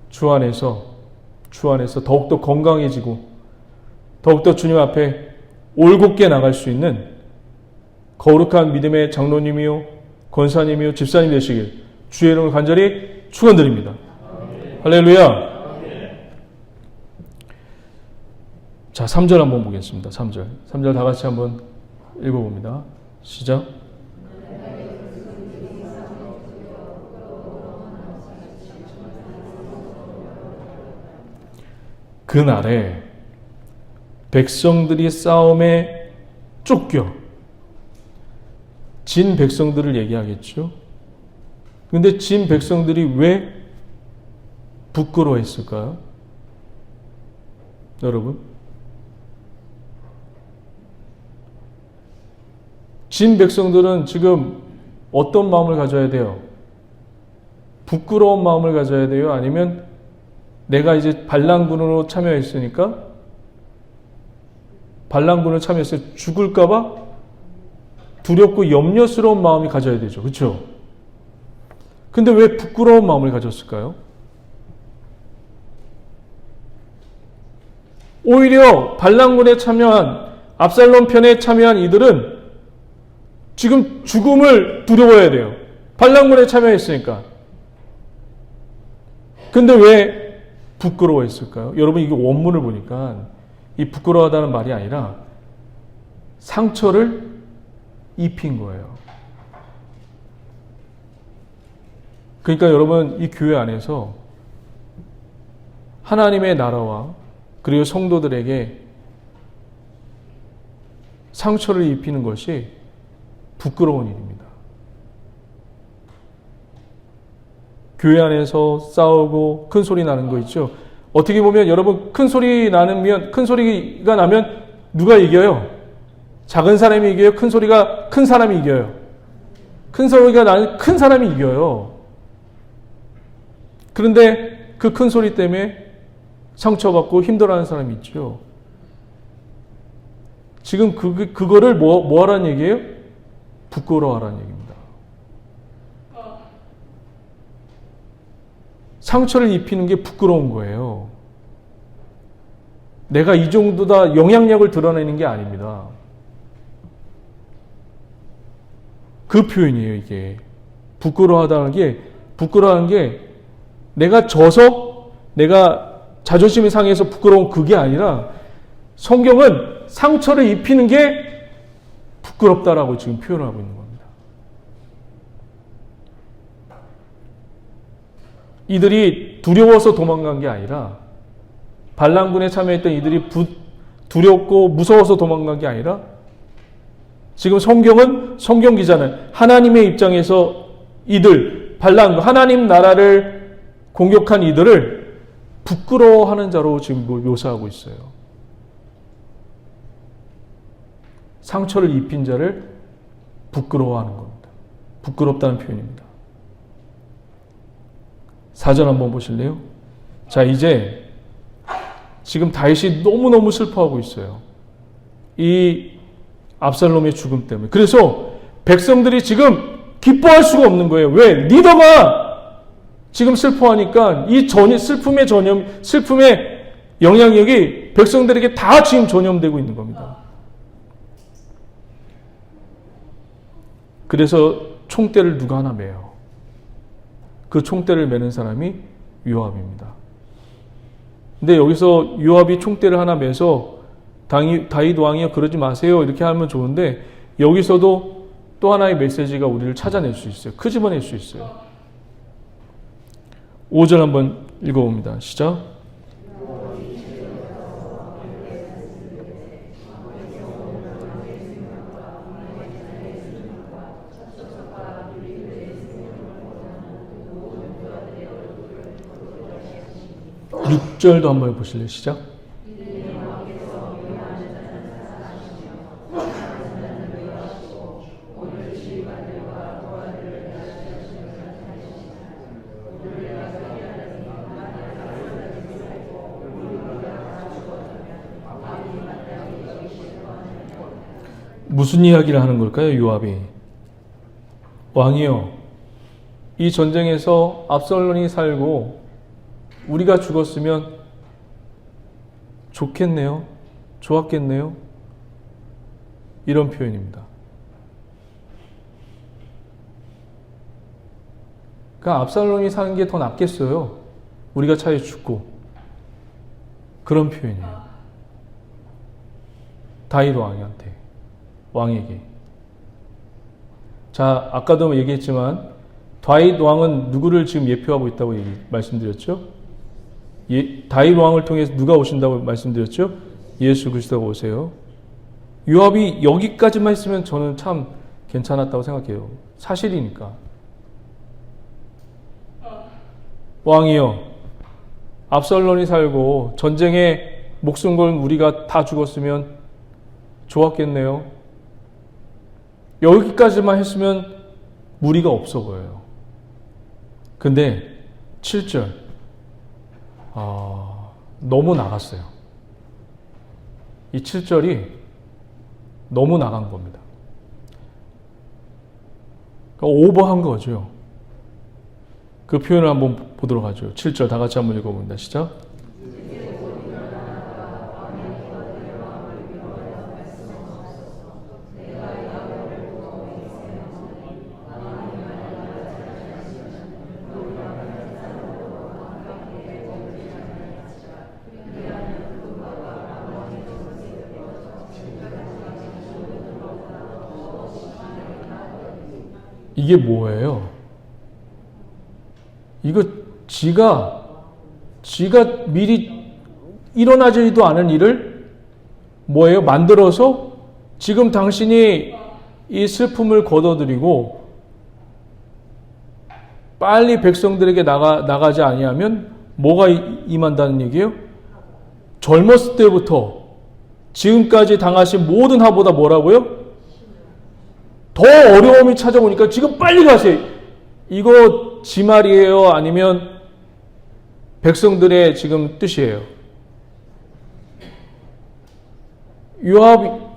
S2: 주 안에서 주 안에서 더욱더 건강해지고 더욱더 주님 앞에 올곧게 나갈 수 있는 거룩한 믿음의 장로님이요 권사님이요 집사님 되시길 주의 이름을 간절히 축원드립니다. 할렐루야. 자, 3절 한번 보겠습니다. 3절 다 같이 한번 읽어봅니다. 시작. 그날에 백성들이 싸움에 쫓겨 진 백성들을 얘기하겠죠. 근데 진 백성들이 왜 부끄러워했을까요? 여러분, 진 백성들은 지금 어떤 마음을 가져야 돼요? 부끄러운 마음을 가져야 돼요? 아니면 내가 이제 반란군으로 참여했으니까 반란군을 참여해서 죽을까봐 두렵고 염려스러운 마음이 가져야 되죠. 그렇죠? 근데 왜 부끄러운 마음을 가졌을까요? 오히려 반란군에 참여한 압살롬 편에 참여한 이들은 지금 죽음을 두려워해야 돼요. 반란군에 참여했으니까. 근데 왜 부끄러워했을까요? 여러분, 이게 원문을 보니까 이 부끄러워하다는 말이 아니라 상처를 입힌 거예요. 그러니까 여러분, 이 교회 안에서 하나님의 나라와 그리고 성도들에게 상처를 입히는 것이 부끄러운 일입니다. 교회 안에서 싸우고 큰 소리 나는 거 있죠. 어떻게 보면 여러분, 큰 소리가 나면 누가 이겨요? 작은 사람이 이겨요? 큰 사람이 이겨요? 큰 소리가 나면 큰 사람이 이겨요. 그런데 그 큰 소리 때문에 상처받고 힘들어하는 사람이 있죠. 지금 그거를 뭐 하라는 얘기예요? 부끄러워하라는 얘기입니다. 상처를 입히는 게 부끄러운 거예요. 내가 이 정도다 영향력을 드러내는 게 아닙니다. 그 표현이에요, 이게. 부끄러워하는 게 내가 져서 내가 자존심이 상해서 부끄러운 그게 아니라 성경은 상처를 입히는 게 부끄럽다라고 지금 표현하고 있는 겁니다. 이들이 두려워서 도망간 게 아니라 반란군에 참여했던 이들이 두렵고 무서워서 도망간 게 아니라 지금 성경 기자는 하나님의 입장에서 하나님 나라를 공격한 이들을 부끄러워하는 자로 지금 묘사하고 있어요. 상처를 입힌 자를 부끄러워하는 겁니다. 부끄럽다는 표현입니다. 4절 한번 보실래요? 자, 이제 지금 다윗이 너무너무 슬퍼하고 있어요. 이 압살롬의 죽음 때문에. 그래서 백성들이 지금 기뻐할 수가 없는 거예요. 왜? 리더가 지금 슬퍼하니까 이 슬픔의 영향력이 백성들에게 다 지금 전염되고 있는 겁니다. 그래서 총대를 누가 하나 매요. 그 총대를 매는 사람이 요압입니다. 근데 여기서 요압이 총대를 하나 매서 다윗 왕이여 그러지 마세요 이렇게 하면 좋은데 여기서도 또 하나의 메시지가 우리를 찾아낼 수 있어요. 끄집어낼 수 있어요. 5절 한번 읽어봅니다. 시작. 6절도 한번 보실래요? 시작. 무슨 이야기를 하는 걸까요? 요압이. 왕이요, 이 전쟁에서 압살롬이 살고 우리가 죽었으면 좋겠네요. 좋았겠네요. 이런 표현입니다. 그러니까 압살롬이 사는 게 더 낫겠어요. 우리가 차라리 죽고. 그런 표현이에요. 다윗 왕에게. 자, 아까도 얘기했지만 다윗 왕은 누구를 지금 예표하고 있다고 말씀드렸죠? 다윗 왕을 통해서 누가 오신다고 말씀드렸죠? 예수 그리스도가 오세요. 요압이 여기까지만 했으면 저는 참 괜찮았다고 생각해요. 사실이니까. 왕이여, 압살롬이 살고 전쟁에 목숨 건 우리가 다 죽었으면 좋았겠네요. 여기까지만 했으면 무리가 없어 보여요. 근데 7절 너무 나갔어요. 이 7절이 너무 나간 겁니다. 그러니까 오버한 거죠. 그 표현을 한번 보도록 하죠. 7절 다 같이 한번 읽어봅니다. 시작. 이게 뭐예요? 이거 지가 미리 일어나지도 않은 일을 뭐예요? 만들어서 지금 당신이 이 슬픔을 거둬들이고 빨리 백성들에게 나가지 아니하면 뭐가 임한다는 얘기예요? 젊었을 때부터 지금까지 당하신 모든 하보다 뭐라고요? 더 어려움이 찾아오니까 지금 빨리 가세요. 이거 지 말이에요? 아니면 백성들의 지금 뜻이에요?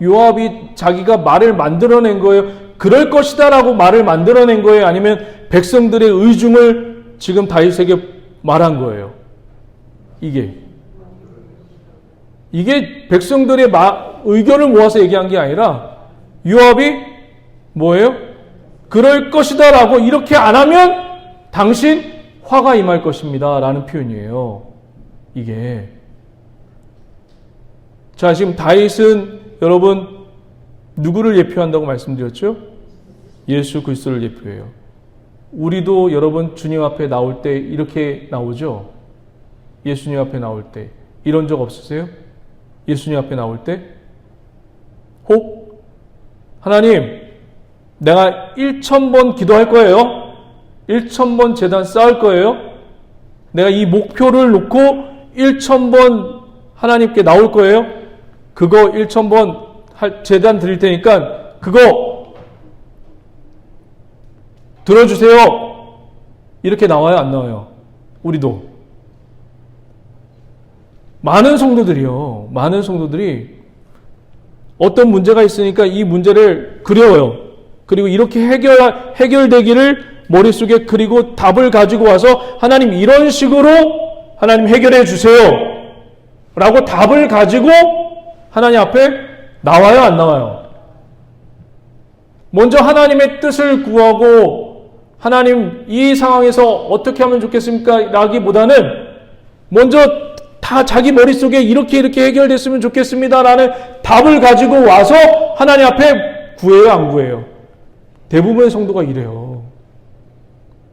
S2: 요압이 자기가 말을 만들어낸 거예요? 그럴 것이다 라고 말을 만들어낸 거예요? 아니면 백성들의 의중을 지금 다윗에게 말한 거예요? 이게 백성들의 의견을 모아서 얘기한 게 아니라 요압이 뭐예요? 그럴 것이다 라고 이렇게 안 하면 당신 화가 임할 것입니다 라는 표현이에요. 이게. 자, 지금 다윗은 여러분 누구를 예표한다고 말씀드렸죠? 예수 그리스도를 예표해요. 우리도 여러분 주님 앞에 나올 때 이렇게 나오죠? 예수님 앞에 나올 때 이런 적 없으세요? 예수님 앞에 나올 때 혹 하나님 내가 1000번 기도할 거예요. 1000번 제단 쌓을 거예요. 내가 이 목표를 놓고 1000번 하나님께 나올 거예요. 그거 1000번 제단 드릴 테니까 그거 들어주세요. 이렇게 나와요? 안 나와요? 우리도. 많은 성도들이 어떤 문제가 있으니까 이 문제를 그려요. 그리고 이렇게 해결되기를 머릿속에 그리고 답을 가지고 와서 하나님 이런 식으로 하나님 해결해 주세요. 라고 답을 가지고 하나님 앞에 나와요? 안 나와요? 먼저 하나님의 뜻을 구하고 하나님 이 상황에서 어떻게 하면 좋겠습니까? 라기보다는 먼저 다 자기 머릿속에 이렇게 해결됐으면 좋겠습니다. 라는 답을 가지고 와서 하나님 앞에 구해요? 안 구해요? 대부분의 성도가 이래요.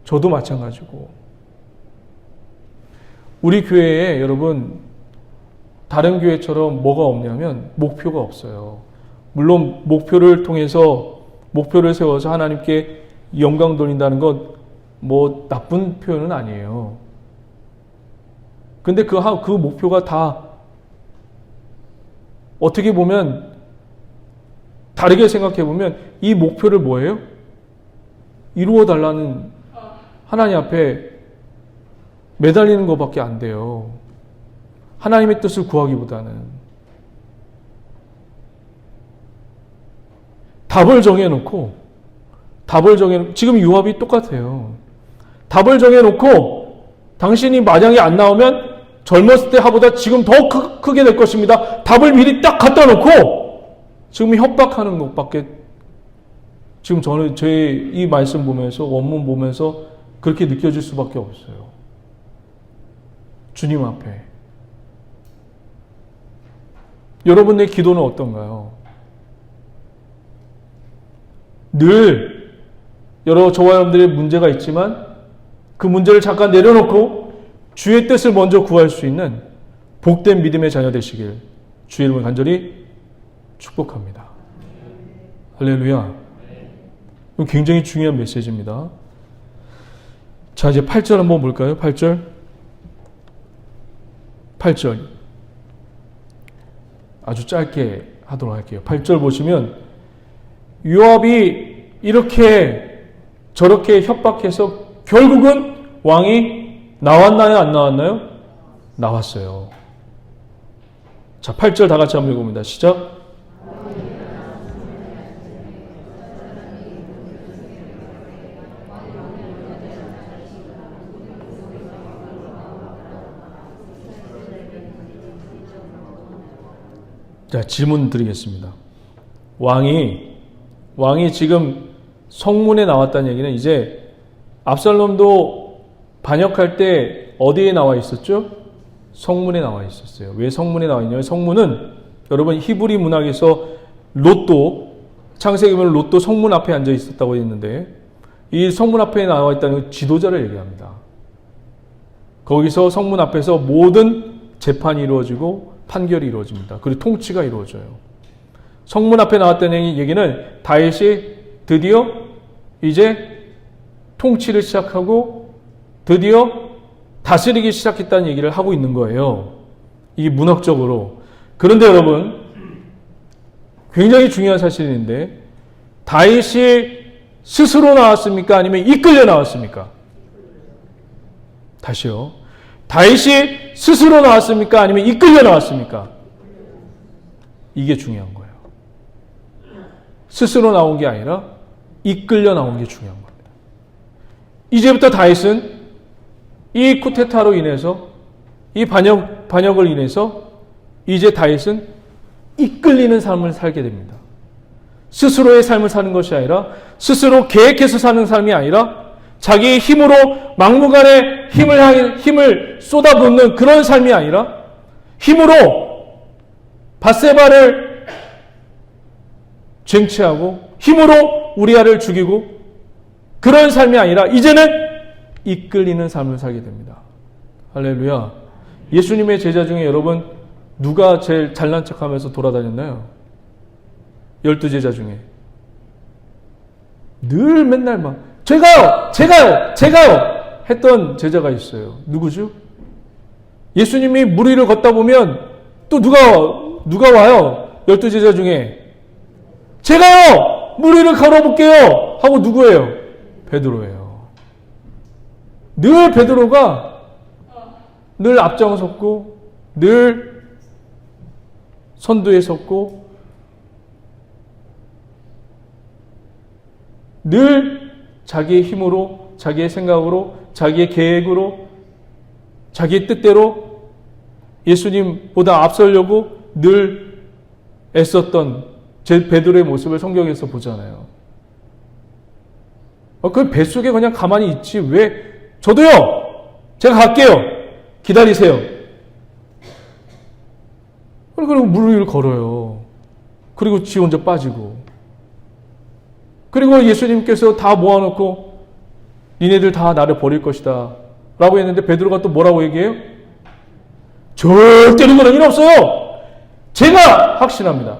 S2: 저도 마찬가지고. 우리 교회에 여러분 다른 교회처럼 뭐가 없냐면 목표가 없어요. 물론 목표를 세워서 하나님께 영광 돌린다는 건 뭐 나쁜 표현은 아니에요. 근데 그 목표가 다 어떻게 보면 다르게 생각해 보면 이 목표를 뭐예요? 이루어 달라는 하나님 앞에 매달리는 것밖에 안 돼요. 하나님의 뜻을 구하기보다는. 답을 정해놓고 지금 요압이 똑같아요. 답을 정해놓고 당신이 만약에 안 나오면 젊었을 때 하보다 지금 더 크게 될 것입니다. 답을 미리 딱 갖다 놓고 지금 협박하는 것밖에 지금 저는 제 이 말씀 보면서 원문 보면서 그렇게 느껴질 수밖에 없어요. 주님 앞에. 여러분의 기도는 어떤가요? 늘 여러 저와 여러분들의 문제가 있지만 그 문제를 잠깐 내려놓고 주의 뜻을 먼저 구할 수 있는 복된 믿음의 자녀 되시길 주의 이름을 간절히 축복합니다. 할렐루야. 굉장히 중요한 메시지입니다. 자, 이제 8절 한번 볼까요? 8절. 아주 짧게 하도록 할게요. 8절 보시면 요압이 이렇게 저렇게 협박해서 결국은 왕이 나왔나요? 안 나왔나요? 나왔어요. 자, 8절 다 같이 한번 읽어봅니다. 시작. 자, 질문 드리겠습니다. 왕이 지금 성문에 나왔다는 얘기는 이제 압살롬도 반역할 때 어디에 나와 있었죠? 성문에 나와 있었어요. 왜 성문에 나와 있냐면 성문은 여러분 히브리 문학에서 롯도, 창세기 보면 롯도 성문 앞에 앉아 있었다고 했는데 이 성문 앞에 나와 있다는 건 지도자를 얘기합니다. 거기서 성문 앞에서 모든 재판이 이루어지고 판결이 이루어집니다. 그리고 통치가 이루어져요. 성문 앞에 나왔다는 얘기는 다윗이 드디어 이제 통치를 시작하고 드디어 다스리기 시작했다는 얘기를 하고 있는 거예요. 이게 문학적으로. 그런데 여러분 굉장히 중요한 사실인데 다윗이 스스로 나왔습니까? 아니면 이끌려 나왔습니까? 다시요. 다윗이 스스로 나왔습니까? 아니면 이끌려 나왔습니까? 이게 중요한 거예요. 스스로 나온 게 아니라 이끌려 나온 게 중요한 겁니다. 이제부터 다윗은 이 쿠데타로 인해서 이 반역을 인해서 이제 다윗은 이끌리는 삶을 살게 됩니다. 스스로의 삶을 사는 것이 아니라 스스로 계획해서 사는 삶이 아니라 자기의 힘으로 막무가내 힘을 쏟아붓는 그런 삶이 아니라 힘으로 밧세바를 쟁취하고 힘으로 우리아를 죽이고 그런 삶이 아니라 이제는 이끌리는 삶을 살게 됩니다. 할렐루야. 예수님의 제자 중에 여러분 누가 제일 잘난 척하면서 돌아다녔나요? 12제자 중에 늘 맨날 막 제가요 했던 제자가 있어요. 누구죠? 예수님이 물 위를 걷다 보면 또 누가 와요? 12제자 중에 제가요 물 위를 걸어볼게요 하고 누구예요? 베드로예요. 늘 베드로가 늘 앞장섰고 늘 선두에 섰고 늘 자기의 힘으로 자기의 생각으로 자기의 계획으로 자기의 뜻대로 예수님보다 앞서려고 늘 애썼던 제 베드로의 모습을 성경에서 보잖아요. 그 뱃속에 그냥 가만히 있지 왜 저도요 제가 갈게요 기다리세요. 그리고 물 위를 걸어요. 그리고 지 혼자 빠지고 그리고 예수님께서 다 모아놓고 니네들 다 나를 버릴 것이다 라고 했는데 베드로가 또 뭐라고 얘기해요? 절대로 그런 일 없어요. 제가 확신합니다.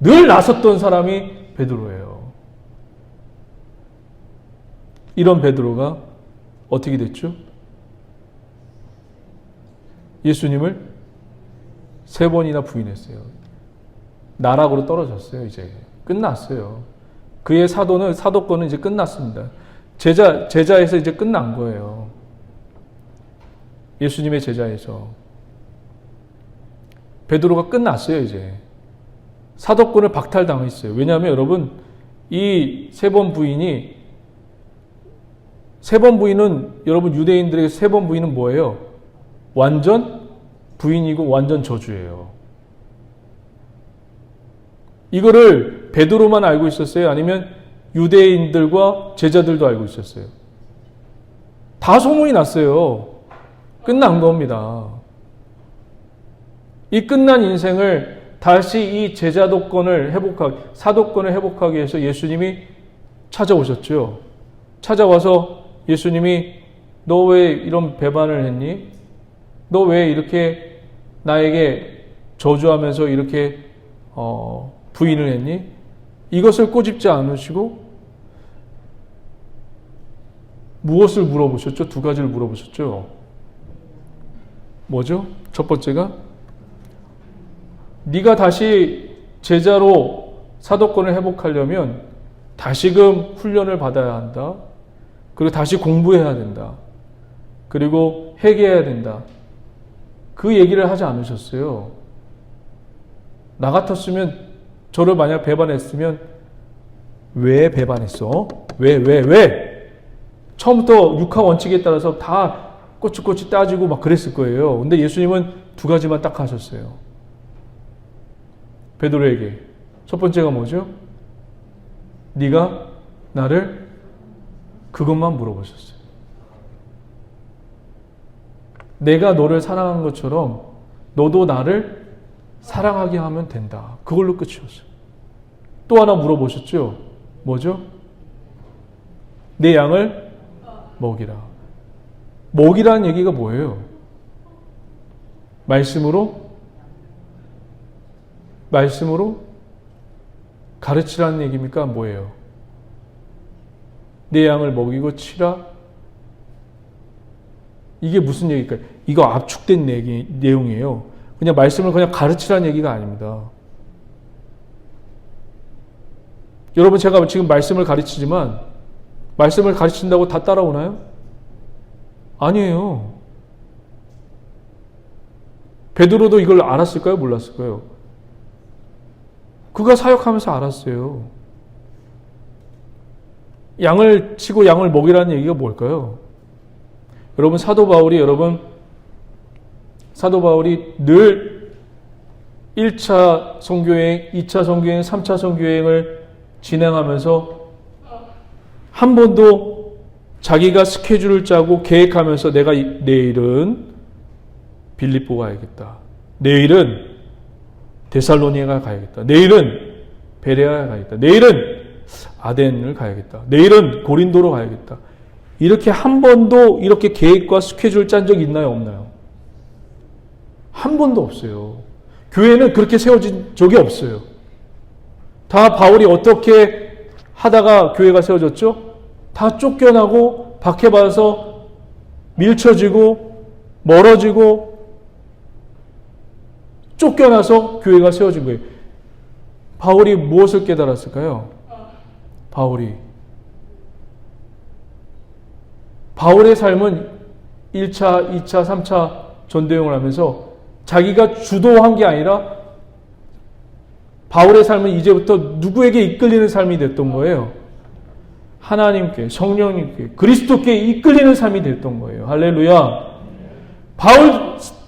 S2: 늘 나섰던 사람이 베드로예요. 이런 베드로가 어떻게 됐죠? 예수님을 3번이나 부인했어요. 나락으로 떨어졌어요. 이제 끝났어요. 그의 사도권은 이제 끝났습니다. 제자에서 이제 끝난 거예요. 예수님의 제자에서. 베드로가 끝났어요, 이제. 사도권을 박탈당했어요. 왜냐하면 여러분, 이 3번 부인이, 3번 부인은, 여러분 유대인들에게 3번 부인은 뭐예요? 완전 부인이고 완전 저주예요. 이거를 베드로만 알고 있었어요? 아니면 유대인들과 제자들도 알고 있었어요? 다 소문이 났어요. 끝난 겁니다. 이 끝난 인생을 다시 이 제자도권을 사도권을 회복하기 위해서 예수님이 찾아오셨죠. 찾아와서 예수님이 너 왜 이런 배반을 했니? 너 왜 이렇게 나에게 저주하면서 이렇게 부인을 했니? 이것을 꼬집지 않으시고 무엇을 물어보셨죠? 두 가지를 물어보셨죠. 뭐죠? 첫 번째가 네가 다시 제자로 사도권을 회복하려면 다시금 훈련을 받아야 한다. 그리고 다시 공부해야 된다. 그리고 회개해야 된다. 그 얘기를 하지 않으셨어요. 나 같았으면 저를 만약 배반했으면 왜 배반했어? 왜? 처음부터 육하 원칙에 따라서 다 꼬치꼬치 따지고 막 그랬을 거예요. 근데 예수님은 두 가지만 딱 하셨어요. 베드로에게. 첫 번째가 뭐죠? 네가 나를 그것만 물어보셨어요. 내가 너를 사랑한 것처럼 너도 나를 사랑하게 하면 된다. 그걸로 끝이었어요. 또 하나 물어보셨죠? 뭐죠? 내 양을 먹이라. 먹이라는 얘기가 뭐예요? 말씀으로 가르치라는 얘기입니까? 뭐예요? 내 양을 먹이고 치라? 이게 무슨 얘기일까요? 이거 압축된 내용이에요. 그냥 말씀을 그냥 가르치라는 얘기가 아닙니다. 여러분, 제가 지금 말씀을 가르치지만 말씀을 가르친다고 다 따라오나요? 아니에요. 베드로도 이걸 알았을까요? 몰랐을까요? 그가 사역하면서 알았어요. 양을 치고 양을 먹이라는 얘기가 뭘까요? 여러분, 사도 바울이 늘 1차 선교여행, 2차 선교여행, 3차 선교여행을 진행하면서 한 번도 자기가 스케줄을 짜고 계획하면서 내가 내일은 빌립보 가야겠다. 내일은 데살로니가 가야겠다. 내일은 베레아에 가야겠다. 내일은 아덴을 가야겠다. 내일은 고린도로 가야겠다. 이렇게 한 번도 이렇게 계획과 스케줄 짠 적이 있나요? 없나요? 한 번도 없어요. 교회는 그렇게 세워진 적이 없어요. 다 바울이 어떻게 하다가 교회가 세워졌죠? 다 쫓겨나고 박해받아서 밀쳐지고 멀어지고 쫓겨나서 교회가 세워진 거예요. 바울이 무엇을 깨달았을까요? 바울의 삶은 1차, 2차, 3차 전도여행을 하면서 자기가 주도한 게 아니라 바울의 삶은 이제부터 누구에게 이끌리는 삶이 됐던 거예요. 하나님께, 성령님께, 그리스도께 이끌리는 삶이 됐던 거예요. 할렐루야.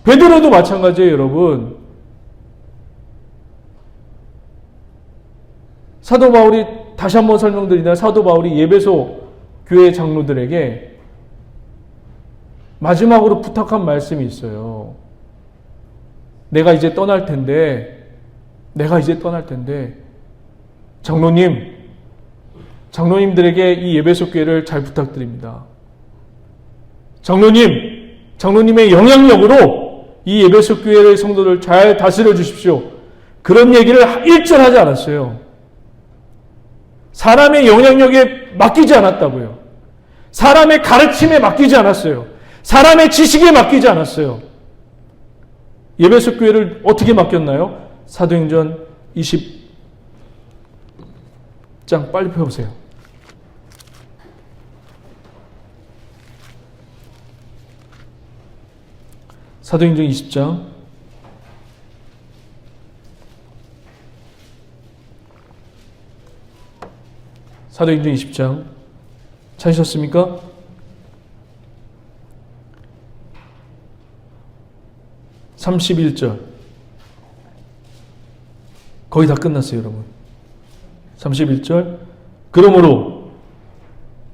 S2: 베드로도 마찬가지예요, 여러분. 사도 바울이, 다시 한번 설명드리나, 사도 바울이 예배소 교회 장로들에게 마지막으로 부탁한 말씀이 있어요. 내가 이제 떠날 텐데 장로님들에게 이 예배소 교회를 잘 부탁드립니다. 장로님의 영향력으로 이 예배소 교회의 성도들 잘 다스려 주십시오. 그런 얘기를 일절하지 않았어요. 사람의 영향력에 맡기지 않았다고요. 사람의 가르침에 맡기지 않았어요. 사람의 지식에 맡기지 않았어요. 예배소 교회를 어떻게 맡겼나요? 사도행전 20장 빨리 펴보세요. 사도행전 20장 사도행전 20장 찾으셨습니까? 31절. 거의 다 끝났어요, 여러분. 31절. 그러므로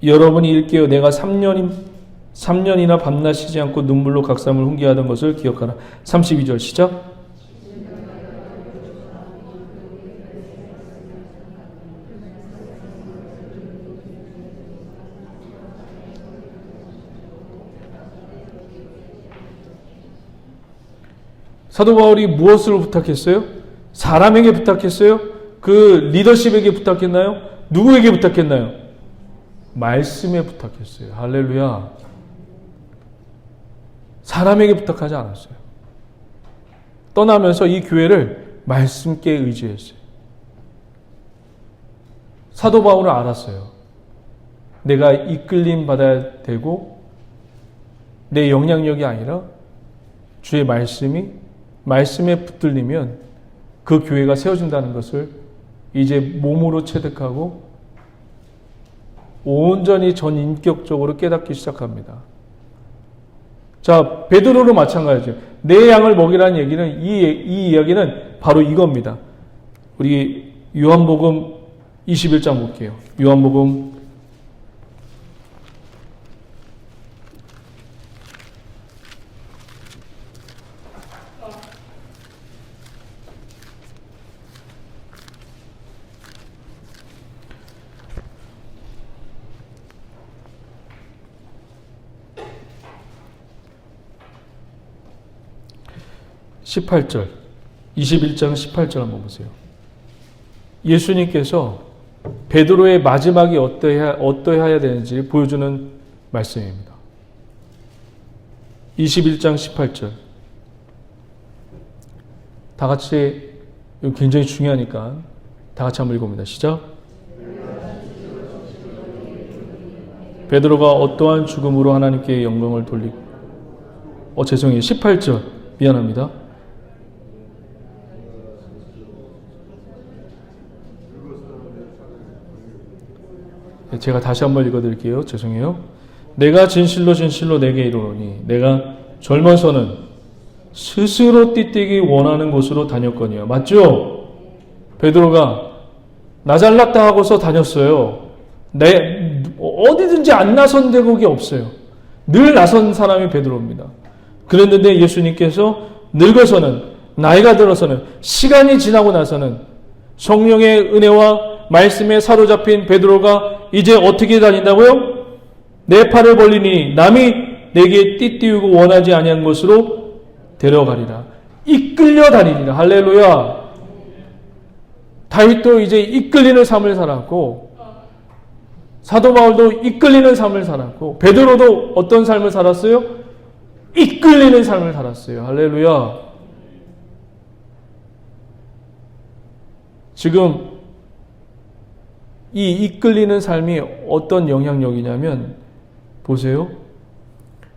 S2: 여러분이 일깨어 내가 3년이나 밤낮 쉬지 않고 눈물로 각삼을 훈계하던 것을 기억하라. 32절 시작. 사도 바울이 무엇을 부탁했어요? 사람에게 부탁했어요? 그 리더십에게 부탁했나요? 누구에게 부탁했나요? 말씀에 부탁했어요. 할렐루야. 사람에게 부탁하지 않았어요. 떠나면서 이 교회를 말씀께 의지했어요. 사도 바울은 알았어요. 내가 이끌림 받아야 되고 내 영향력이 아니라 주의 말씀에 붙들리면 그 교회가 세워진다는 것을 이제 몸으로 체득하고 온전히 전인격적으로 깨닫기 시작합니다. 자, 베드로도 마찬가지죠. 내 양을 먹이라는 얘기는 이 이야기는 바로 이겁니다. 우리 요한복음 21장 볼게요. 요한복음 18절, 21장 18절 한번 보세요. 예수님께서 베드로의 마지막이 어떠해야 되는지 보여주는 말씀입니다. 21장 18절. 다 같이, 이거 굉장히 중요하니까 다 같이 한번 읽어봅니다. 시작. 베드로가 어떠한 죽음으로 하나님께 영광을 죄송해요. 18절. 미안합니다. 제가 다시 한번 읽어드릴게요. 죄송해요. 내가 진실로 내게 이르노니 내가 젊어서는 스스로 띠뛰기 원하는 곳으로 다녔거니와. 맞죠? 베드로가 나 잘났다 하고서 다녔어요. 어디든지 안 나선 대국이 없어요. 늘 나선 사람이 베드로입니다. 그랬는데 예수님께서 늙어서는, 나이가 들어서는, 시간이 지나고 나서는 성령의 은혜와 말씀에 사로잡힌 베드로가 이제 어떻게 다닌다고요? 내 팔을 벌리니 남이 내게 띠띠우고 원하지 아니한 곳으로 데려가리라. 이끌려 다니리라. 할렐루야. 다윗도 이제 이끌리는 삶을 살았고, 사도 바울도 이끌리는 삶을 살았고, 베드로도 어떤 삶을 살았어요? 이끌리는 삶을 살았어요. 할렐루야. 지금 이 이끌리는 삶이 어떤 영향력이냐면, 보세요.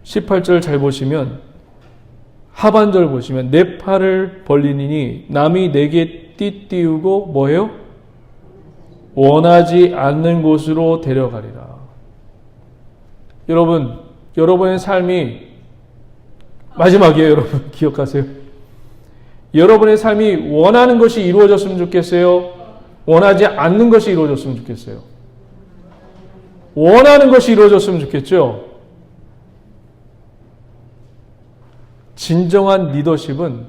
S2: 18절 잘 보시면, 하반절 보시면, 내 팔을 벌리니 남이 내게 띠띠우고 뭐예요? 원하지 않는 곳으로 데려가리라. 여러분의 삶이 마지막이에요. 여러분 기억하세요. 여러분의 삶이 원하는 것이 이루어졌으면 좋겠어요? 원하지 않는 것이 이루어졌으면 좋겠어요? 원하는 것이 이루어졌으면 좋겠죠? 진정한 리더십은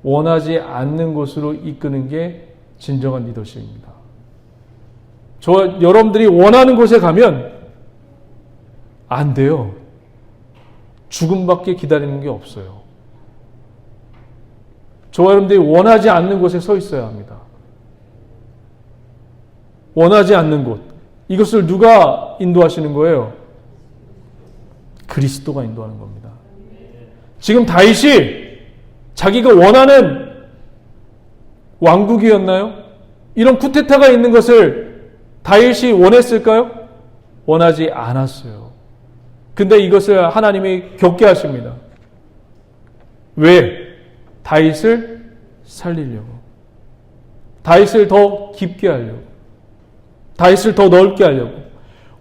S2: 원하지 않는 곳으로 이끄는 게 진정한 리더십입니다. 여러분들이 원하는 곳에 가면 안 돼요. 죽음밖에 기다리는 게 없어요. 여러분들이 원하지 않는 곳에 서 있어야 합니다. 원하지 않는 곳. 이것을 누가 인도하시는 거예요? 그리스도가 인도하는 겁니다. 지금 다윗이 자기가 원하는 왕국이었나요? 이런 쿠데타가 있는 것을 다윗이 원했을까요? 원하지 않았어요. 근데 이것을 하나님이 겪게 하십니다. 왜? 다윗을 살리려고. 다윗을 더 깊게 하려고. 다윗을 더 넓게 하려고.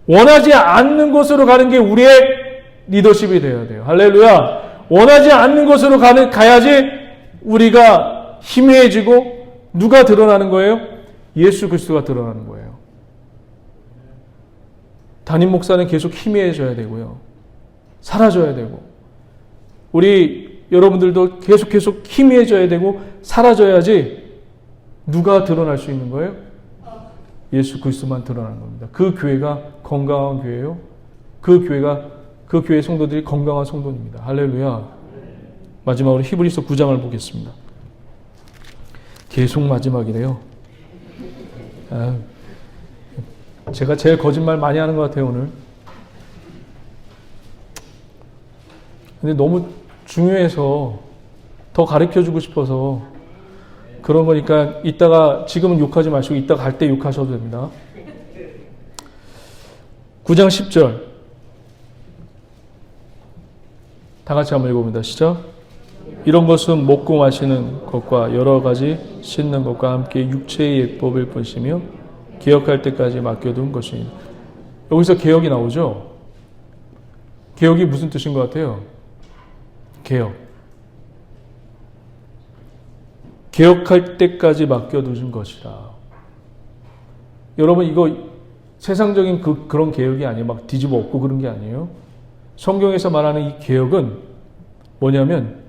S2: 원하지 않는 곳으로 가는 게 우리의 리더십이 되어야 돼요. 할렐루야. 원하지 않는 곳으로 가야지 우리가 희미해지고 누가 드러나는 거예요? 예수 그리스도가 드러나는 거예요. 담임 목사는 계속 희미해져야 되고요. 사라져야 되고 우리 여러분들도 계속 희미해져야 되고 사라져야지 누가 드러날 수 있는 거예요? 예수 그리스도만 드러나는 겁니다. 그 교회가 건강한 교회예요. 그 교회 성도들이 건강한 성도입니다. 할렐루야. 마지막으로 히브리서 9장을 보겠습니다. 계속 마지막이래요. 제가 제일 거짓말 많이 하는 것 같아요, 오늘. 근데 너무 중요해서 더 가르쳐주고 싶어서 그런 거니까 이따가 지금은 욕하지 마시고 이따 갈 때 욕하셔도 됩니다. 9장 10절 다 같이 한번 읽어봅니다. 시작. 이런 것은 먹고 마시는 것과 여러 가지 씻는 것과 함께 육체의 예법일 뿐이며 개혁할 때까지 맡겨둔 것입니다. 여기서 개혁이 나오죠. 개혁이 무슨 뜻인 것 같아요? 개혁할 때까지 맡겨두신 것이라. 여러분 이거 세상적인 그런 개혁이 아니에요. 막 뒤집어 엎고 그런 게 아니에요. 성경에서 말하는 이 개혁은 뭐냐면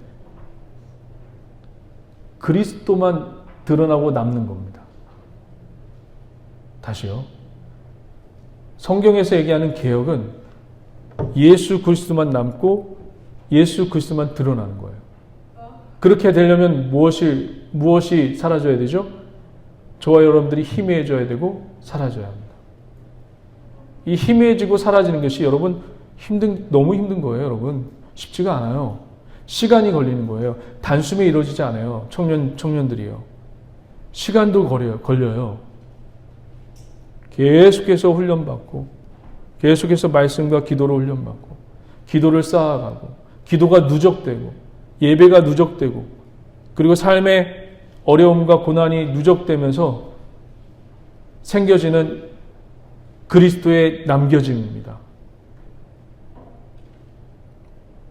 S2: 그리스도만 드러나고 남는 겁니다. 다시요. 성경에서 얘기하는 개혁은 예수 그리스도만 남고 예수 그리스도만 드러나는 거예요. 그렇게 되려면 무엇이 사라져야 되죠? 저와 여러분들이 희미해져야 되고 사라져야 합니다. 이 희미해지고 사라지는 것이 여러분 너무 힘든 거예요, 여러분. 쉽지가 않아요. 시간이 걸리는 거예요. 단숨에 이루어지지 않아요. 청년들이요. 시간도 걸려요. 계속해서 훈련받고, 계속해서 말씀과 기도로 훈련받고, 기도를 쌓아가고, 기도가 누적되고, 예배가 누적되고, 그리고 삶의 어려움과 고난이 누적되면서 생겨지는 그리스도의 남겨짐입니다.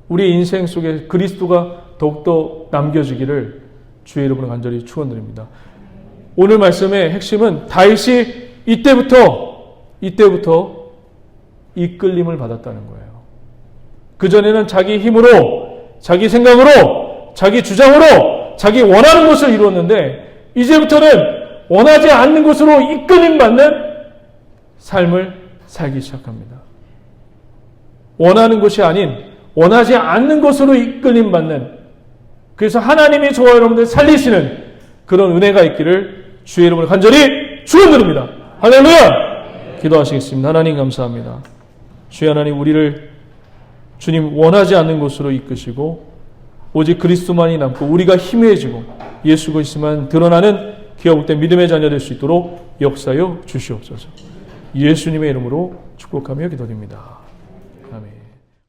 S2: 우리 인생 속에 그리스도가 더욱더 남겨지기를 주의 이름으로 간절히 축원드립니다. 오늘 말씀의 핵심은 다윗이 이때부터 이끌림을 받았다는 거예요. 그전에는 자기 힘으로, 자기 생각으로, 자기 주장으로, 자기 원하는 것을 이루었는데 이제부터는 원하지 않는 것으로 이끌림 받는 삶을 살기 시작합니다. 원하는 것이 아닌 원하지 않는 것으로 이끌림 받는, 그래서 하나님이 저와 여러분들 살리시는 그런 은혜가 있기를 주의 이름으로 간절히 축원드립니다. 할렐루야! 기도하시겠습니다. 하나님 감사합니다. 주의 하나님, 우리를 주님 원하지 않는 곳으로 이끄시고 오직 그리스도만이 남고 우리가 희미해지고 예수 그리스도만 드러나는 기업된 믿음의 자녀 될 수 있도록 역사여 주시옵소서. 예수님의 이름으로 축복하며 기도드립니다.